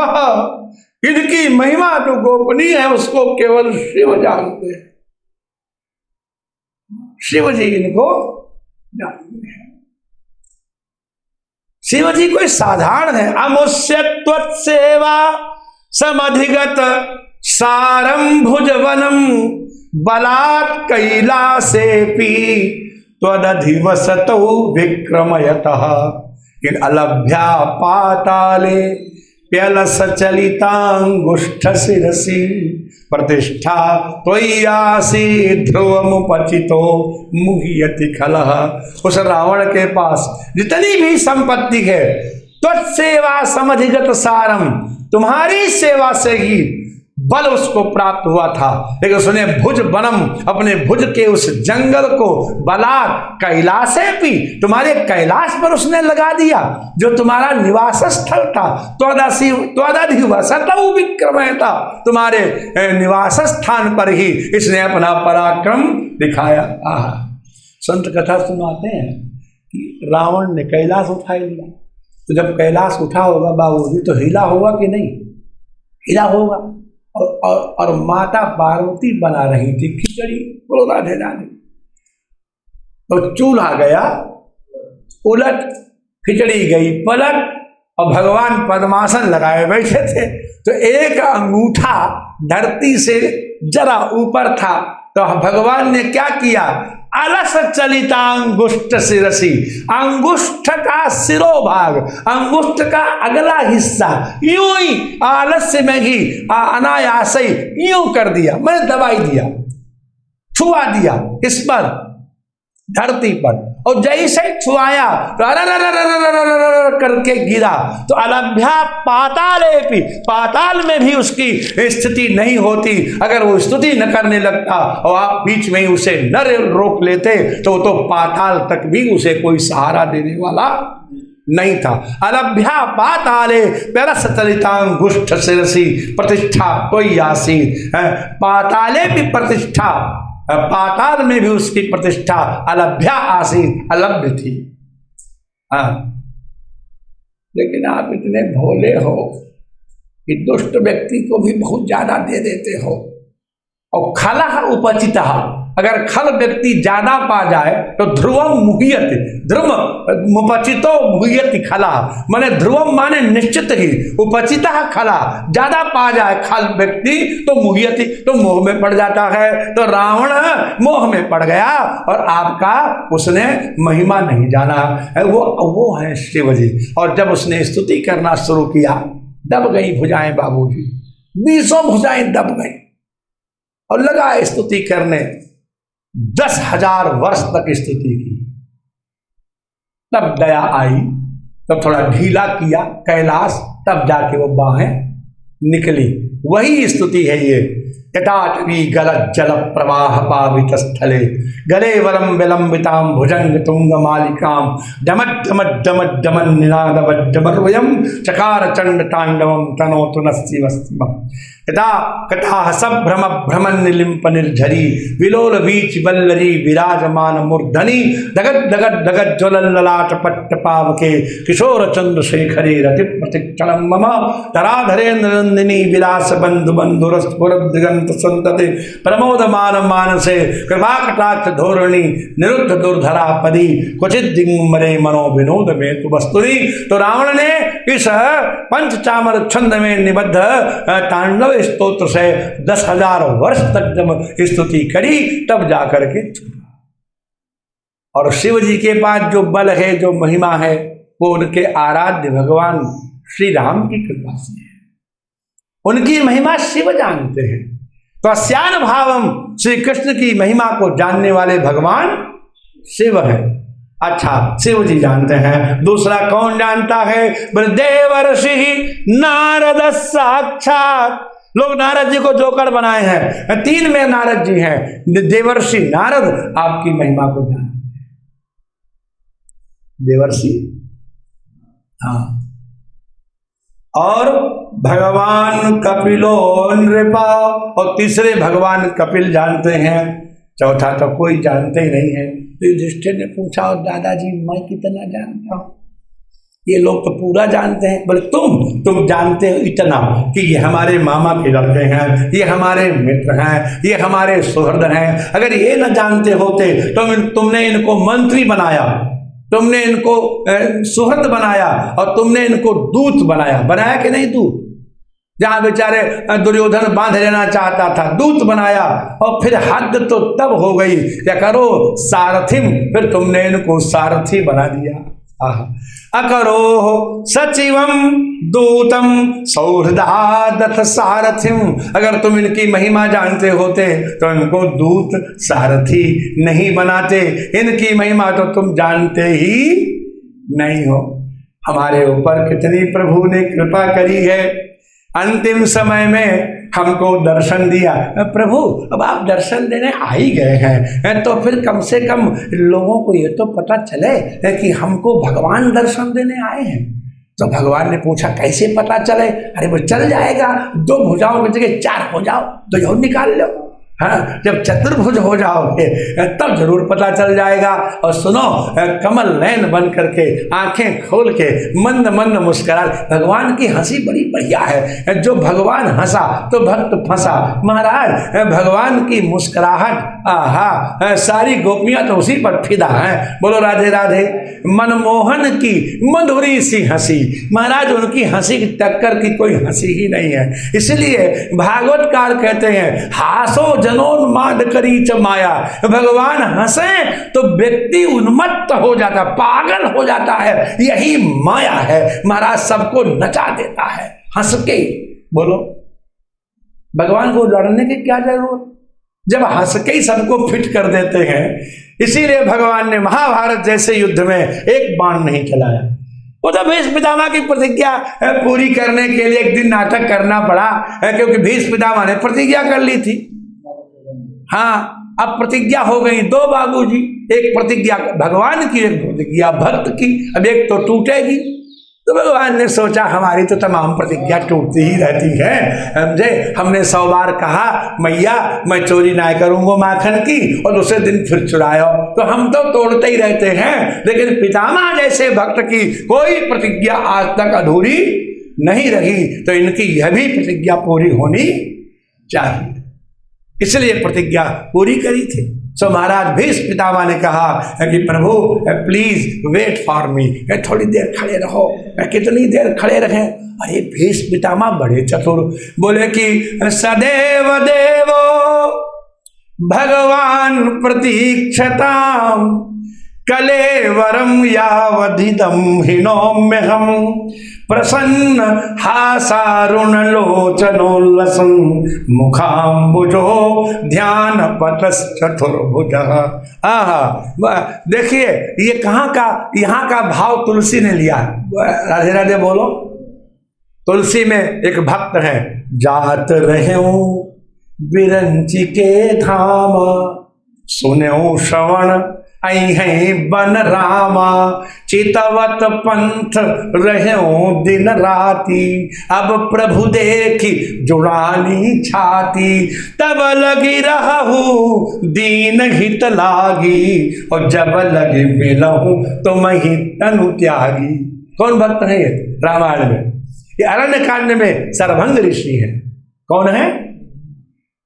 इनकी महिमा जो गोपनीय है उसको केवल शिव जानते हैं। शिव जी इनको जानते हैं। शिव जी कोई साधारण है? अमुष्य त्वत्सेवा समधिगत सारं भुजवनम बलात् कैलासेपि त्वदधिवसतौ विक्रमयतः। अलभ्या पाताले प्यलसचलितांगुष्ठ शिरसि प्रतिष्ठा त्वय्यासि ध्रुवमुपचितो मुह्यति खलः। उस रावण के पास जितनी भी संपत्ति है, त्वत्सेवा समधिगत सारम, तुम्हारी सेवा से ही बल उसको प्राप्त हुआ था। लेकिन उसने भुज बनम, अपने भुज के उस जंगल को बलात् कैलासे भी, तुम्हारे कैलाश पर उसने लगा दिया, जो तुम्हारा निवास स्थल था। त्वदधिवसतौ विक्रमयता, तुम्हारे निवास स्थान पर ही इसने अपना पराक्रम दिखाया। संत कथा सुनाते हैं कि रावण ने कैलाश उठा लिया। तो जब कैलाश उठा होगा बाबूजी, तो हिला होगा कि नहीं? हिला होगा। और माता पार्वती बना रही थी खिचड़ी, बोलो राधे राधे। तो चूल्हा गया उलट, खिचड़ी गई पलट, और भगवान पद्मासन लगाए बैठे थे। तो एक अंगूठा धरती से जरा ऊपर था, तो भगवान ने क्या किया? अलस चलिता अंगुष्ठ शिरसी, अंगुष्ठ का सिरोभाग, अंगुष्ठ का अगला हिस्सा यूं ही आलस्य में ही अनायास ही यूं कर दिया, मैंने दबाई दिया, छुआ दिया इस पर, धरती पर। और जैसे ही छुआया तो करके गिरा। तो अलभ्या पातालेपि, पाताल में भी उसकी स्थिति नहीं होती। अगर वो स्तुति न करने लगता और आप बीच में ही उसे न रोक लेते, तो पाताल तक भी उसे कोई सहारा देने वाला नहीं था। अलभ्या पाताले प्यलसचलितांगुष्ठ शिरसि प्रतिष्ठा कोई आसीत, पाताले भी प्रतिष्ठा, पाताल में भी उसकी प्रतिष्ठा अलभ्या आसीत, अलभ्य थी। लेकिन आप इतने भोले हो कि दुष्ट व्यक्ति को भी बहुत ज्यादा दे देते हो। और खलः उपचितः, अगर खल व्यक्ति ज्यादा पा जाए तो ध्रुवम मुह्यति, ध्रुव मुपचितो मुह्यति खला, माने ध्रुवम माने निश्चित ही, उपचितः खला, ज्यादा पा जाए खल व्यक्ति तो मुह्यति, तो मोह में पड़ जाता है। तो रावण मोह में पड़ गया और आपका उसने महिमा नहीं जाना। वो है शिव जी। और जब उसने स्तुति करना शुरू किया, दब गई भुजाएं बाबूजी, 20 भुजाएं दब गई और लगा स्तुति करने। 10,000 वर्ष तक स्तुति की। तब दया आई, तब थोड़ा ढीला किया कैलाश, तब जाके वो बाहें निकली। वही स्तुति है ये। यटाटवी गलत जल प्रवाह पावित स्थले गले वरम विलंबिताम भुजंग तुंग मालिकाम डमट डमट डमट डमन निनाद वज्रमर्वयम चकार चंड तांडवम तनो तुनस्ति वस्तिमम यथा कटाह सभ्रम भ्रमण निलिंप निर्झरी विलोल बीच वल्लरी विराजमान मूर्धनि दगद दगद दगद ज्वलन ललाट पट्ट पावके किशोर चंद्र शेखरे रति प्रतिक्षणम मम धराधरेन्द्र नंदिनी विलास बंधु बंधुरस्फुर दिगंत संतते प्रमोदमान मानसे कृपा कटाक्ष धोरणी निरुद्ध दुर्धरा पदी क्वचित दिग्मरे मनो विनोद में तु वस्तुनि। तो रावण ने इस पंच चामर छंद में निबद्ध तांडव स्तोत्र से 10,000 वर्ष तक जब स्तुति करी तब जाकर के छूटा। और शिव जी के पास जो बल है, जो महिमा है, वो उनके आराध्य भगवान श्री राम की कृपा से है। उनकी महिमा शिव जानते हैं। तो अस्यान भावम श्री कृष्ण की महिमा को जानने वाले भगवान शिव है। अच्छा, शिव जी जानते हैं। दूसरा कौन जानता है? देवर्षि नारद साक्षात। लोग नारद जी को जोकर बनाए हैं। 3 में नारद जी हैं। देवर्षि नारद आपकी महिमा को जानते हैं। देवर्षि, हाँ, और भगवान कपिलो नृपा, और तीसरे भगवान कपिल जानते हैं। चौथा तो कोई जानते ही नहीं है। तो युधिष्ठिर ने पूछा, और दादाजी मैं कितना जानता हूं? ये लोग तो पूरा जानते हैं। बोले तुम जानते हो इतना कि ये हमारे मामा के लड़के हैं, ये हमारे मित्र हैं, ये हमारे सुहृद हैं। अगर ये न जानते होते तो तुमने इनको मंत्री बनाया, तुमने इनको सुहृद बनाया, और तुमने इनको दूत बनाया कि नहीं? दूत, जहां बेचारे दुर्योधन बांध लेना चाहता था, दूत बनाया। और फिर हद तो तब हो गई, क्या करो, सारथिम, फिर तुमने इनको सारथी बना दिया। अकरो सचिवम दूतम सौहृदादथ सारथिम। अगर तुम इनकी महिमा जानते होते तो इनको दूत सारथी नहीं बनाते। इनकी महिमा तो तुम जानते ही नहीं हो। हमारे ऊपर कितनी प्रभु ने कृपा करी है। अंतिम समय में हमको दर्शन दिया। प्रभु अब आप दर्शन देने आ ही गए हैं, तो फिर कम से कम लोगों को ये तो पता चले कि हमको भगवान दर्शन देने आए हैं। तो भगवान ने पूछा कैसे पता चले? अरे वो चल जाएगा, 2 भुजाओं की जगह 4 हो जाओ, 2 और निकाल लो। हाँ, जब चतुर्भुज हो जाओगे तब जरूर पता चल जाएगा। और सुनो, कमल नयन बन करके आंखें खोल के मंद मंद मुस्कुरा। भगवान की हंसी बड़ी बढ़िया है। जो भगवान हंसा तो भक्त फंसा। महाराज भगवान की मुस्कुराहट, आहा, सारी गोपियां तो उसी पर फिदा हैं। बोलो राधे राधे। मनमोहन की मधुरी सी हंसी, महाराज उनकी हंसी की टक्कर की कोई हंसी ही नहीं है। इसलिए भागवतकार कहते हैं, हासो जनोन्माद करी च माया। भगवान हंसे तो व्यक्ति उन्मत्त हो जाता, पागल हो जाता है। यही माया है महाराज, सबको नचा देता है हंस के। बोलो, भगवान को लड़ने की क्या जरूरत, जब हंस के ही सबको फिट कर देते हैं। इसीलिए भगवान ने महाभारत जैसे युद्ध में एक बाण नहीं चलाया। वो तो भीष्म पितामह की प्रतिज्ञा पूरी करने के लिए एक दिन नाटक करना पड़ा, क्योंकि भीष्म पितामह ने प्रतिज्ञा कर ली थी। हाँ, अब प्रतिज्ञा हो गई 2 बाबूजी, एक प्रतिज्ञा भगवान की, एक प्रतिज्ञा भक्त की। अब एक तो टूटेगी। तो भगवान ने सोचा हमारी तो तमाम प्रतिज्ञा टूटती ही रहती है, समझे। हमने 100 बार कहा मैया मैं चोरी ना करूंगा माखन की, और दूसरे दिन फिर चुरायो, तो हम तो तोड़ते ही रहते हैं। लेकिन पितामह जैसे भक्त की कोई प्रतिज्ञा आज तक अधूरी नहीं रही। तो इनकी यह भी प्रतिज्ञा पूरी होनी चाहिए, इसलिए प्रतिज्ञा पूरी करी थी। सो महाराज भीष्म पितामह ने कहा कि प्रभु प्लीज वेट फॉर मी, थोड़ी देर खड़े रहो। कितनी देर खड़े रहें? अरे भीष्म पितामह बड़े चतुर, बोले कि सदैव देवो भगवान प्रतीक्षताम कलेवरम यावधिदम हिनोम्यहम प्रसन्न हासारुण लोचनोल्लसं मुखाम्बुजो ध्यान पतश्चतुर्भुज। आहा, देखिए ये कहाँ का, यहाँ का भाव तुलसी ने लिया। राधे राधे बोलो। तुलसी में एक भक्त है, जात रहूं बिरंची के धाम, सुन्यो श्रवण आई है बन रामा, चितवत पंथ रहूं दिन राती, अब प्रभु देखी जुड़ानी छाती, तब लगी रहूं दीन हित लागी, और जब लगे मिलहूं तुम ही तनु त्यागी। कौन भक्त है ये रामायण में? ये अरण्य कांड में सरभंग ऋषि है। कौन है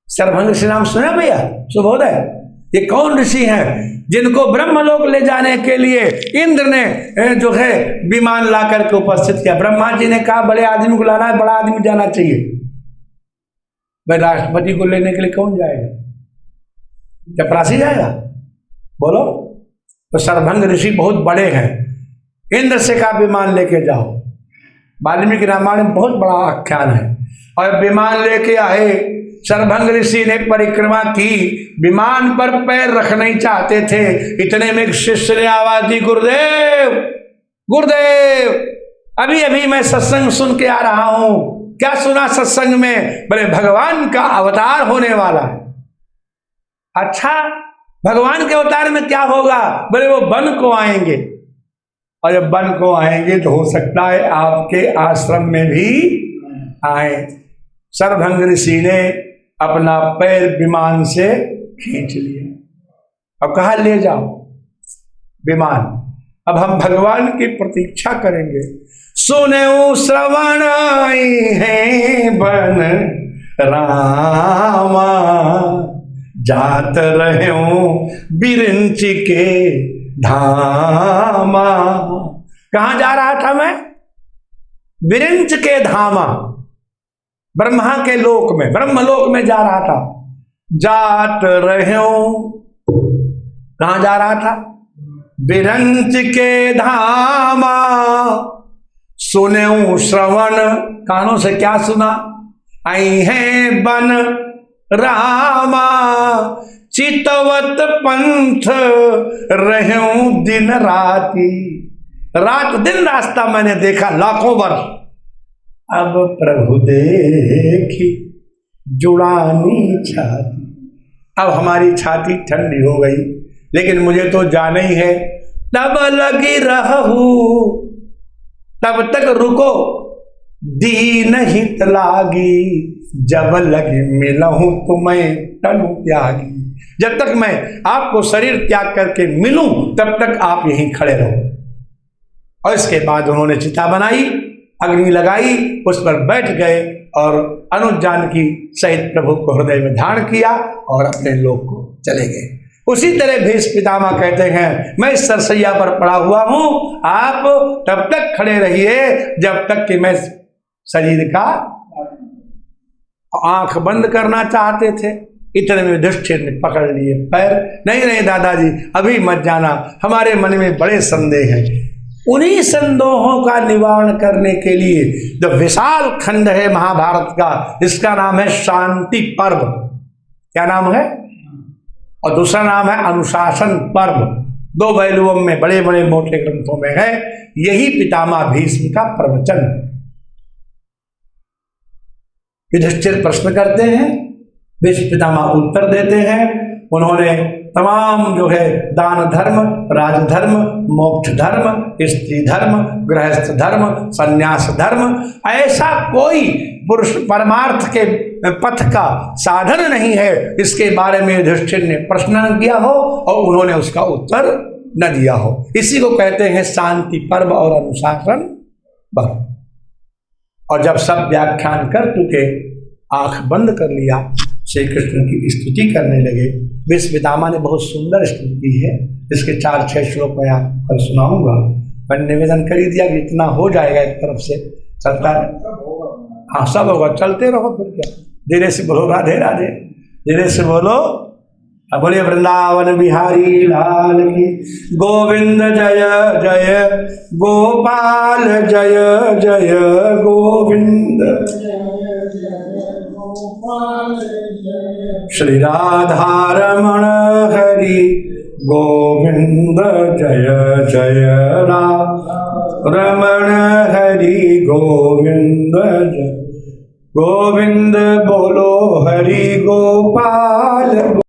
सरभंग ऋषि? नाम सुना भैया? सुबोधय। ये कौन ऋषि हैं जिनको ब्रह्मलोक ले जाने के लिए इंद्र ने जो है विमान ला करके उपस्थित किया? ब्रह्मा जी ने कहा बड़े आदमी को लाना है, बड़ा आदमी जाना चाहिए। भाई राष्ट्रपति को लेने के लिए कौन जाएगा? चपरासी जाएगा? बोलो। तो सरभंग ऋषि बहुत बड़े हैं। इंद्र से कहा विमान लेके जाओ। वाल्मीकि रामायण में बहुत बड़ा आख्यान है। और विमान लेके आए। सरभंग ऋषि ने परिक्रमा की, विमान पर पैर रखना ही चाहते थे। इतने में एक शिष्य ने आवाज दी, गुरुदेव गुरुदेव, अभी अभी मैं सत्संग सुन के आ रहा हूं। क्या सुना सत्संग में? बोले भगवान का अवतार होने वाला है। अच्छा, भगवान के अवतार में क्या होगा? बोले वो वन को आएंगे, और जब वन को आएंगे तो हो सकता है आपके आश्रम में भी आए। सरभंग ऋषि ने अपना पैर विमान से खींच लिया। अब कहा ले जाओ विमान, अब हम भगवान की प्रतीक्षा करेंगे। सुनो श्रवण आई है बन रामा, जात रहूं बिरंची के धामा। कहां जा रहा था मैं? बिरंच के धामा, ब्रह्मा के लोक में, ब्रह्मलोक में जा रहा था। जात रहूं, कहां जा रहा था? बिरंच के धामा, सुन्यो श्रवण, कानों से क्या सुना? आई है बन रामा, चितवत पंथ रहूं दिन राती। रात दिन रास्ता मैंने देखा लाखों वर्ष, अब प्रभु देखी जुड़ानी छाती। अब हमारी छाती ठंडी हो गई, लेकिन मुझे तो जाना ही है। तब लगी रहूं, तब तक रुको, दीन हित लागी, जब लगी मिलहूं तुम्हें तनु त्यागी। जब तक मैं आपको शरीर त्याग करके मिलूं तब तक आप यहीं खड़े रहो। और इसके बाद उन्होंने चिता बनाई, अग्नि लगाई, उस पर बैठ गए और अनुज जानकी सहित प्रभु को हृदय में धारण किया और अपने लोक को चले गए। उसी तरह भीष्म पितामह कहते हैं, मैं इस सरसैया पर पड़ा हुआ हूं, आप तब तक खड़े रहिए जब तक कि मैं शरीर का आंख बंद करना चाहते थे। इतने में युधिष्ठिर ने पकड़ लिए पैर। नहीं नहीं दादाजी, अभी मत जाना, हमारे मन में बड़े संदेह हैं। उन्हीं संदेहों का निवारण करने के लिए जो विशाल खंड है महाभारत का, इसका नाम है शांति पर्व। क्या नाम है? और दूसरा नाम है अनुशासन पर्व। दो पहलुओं में बड़े बड़े मोटे ग्रंथों में है। यही पितामह भीष्म का प्रवचन। युधिष्ठिर प्रश्न करते हैं, भीष्म पितामह उत्तर देते हैं। उन्होंने तमाम जो है दान धर्म, राजधर्म, मोक्ष धर्म, स्त्री धर्म, गृहस्थ धर्म, संन्यास धर्म, ऐसा कोई पुरुष परमार्थ के पथ का साधन नहीं है इसके बारे में युधिष्ठिर ने प्रश्न न किया हो और उन्होंने उसका उत्तर न दिया हो। इसी को कहते हैं शांति पर्व और अनुशासन पर्व। और जब सब व्याख्यान कर चुके, आंख बंद कर लिया, श्री कृष्ण की स्तुति करने लगे। भीष्म पितामह ने बहुत सुंदर स्तुति की है, इसके 4-6 श्लोक मैं आपको सुनाऊंगा। मैंने निवेदन कर ही दिया कि इतना हो जाएगा एक तरफ से चलता है। हाँ सब होगा, चलते रहो फिर क्या। धीरे से बोलो राधे राधे, धीरे से बोलो अब बोले वृंदावन बिहारी लाल की। गोविंद जय जय गोपाल जय जय गोविंद। श्री राधारमण हरि गोविंद जय जय रमण हरि गोविंद जय गोविंद बोलो हरि गोपाल।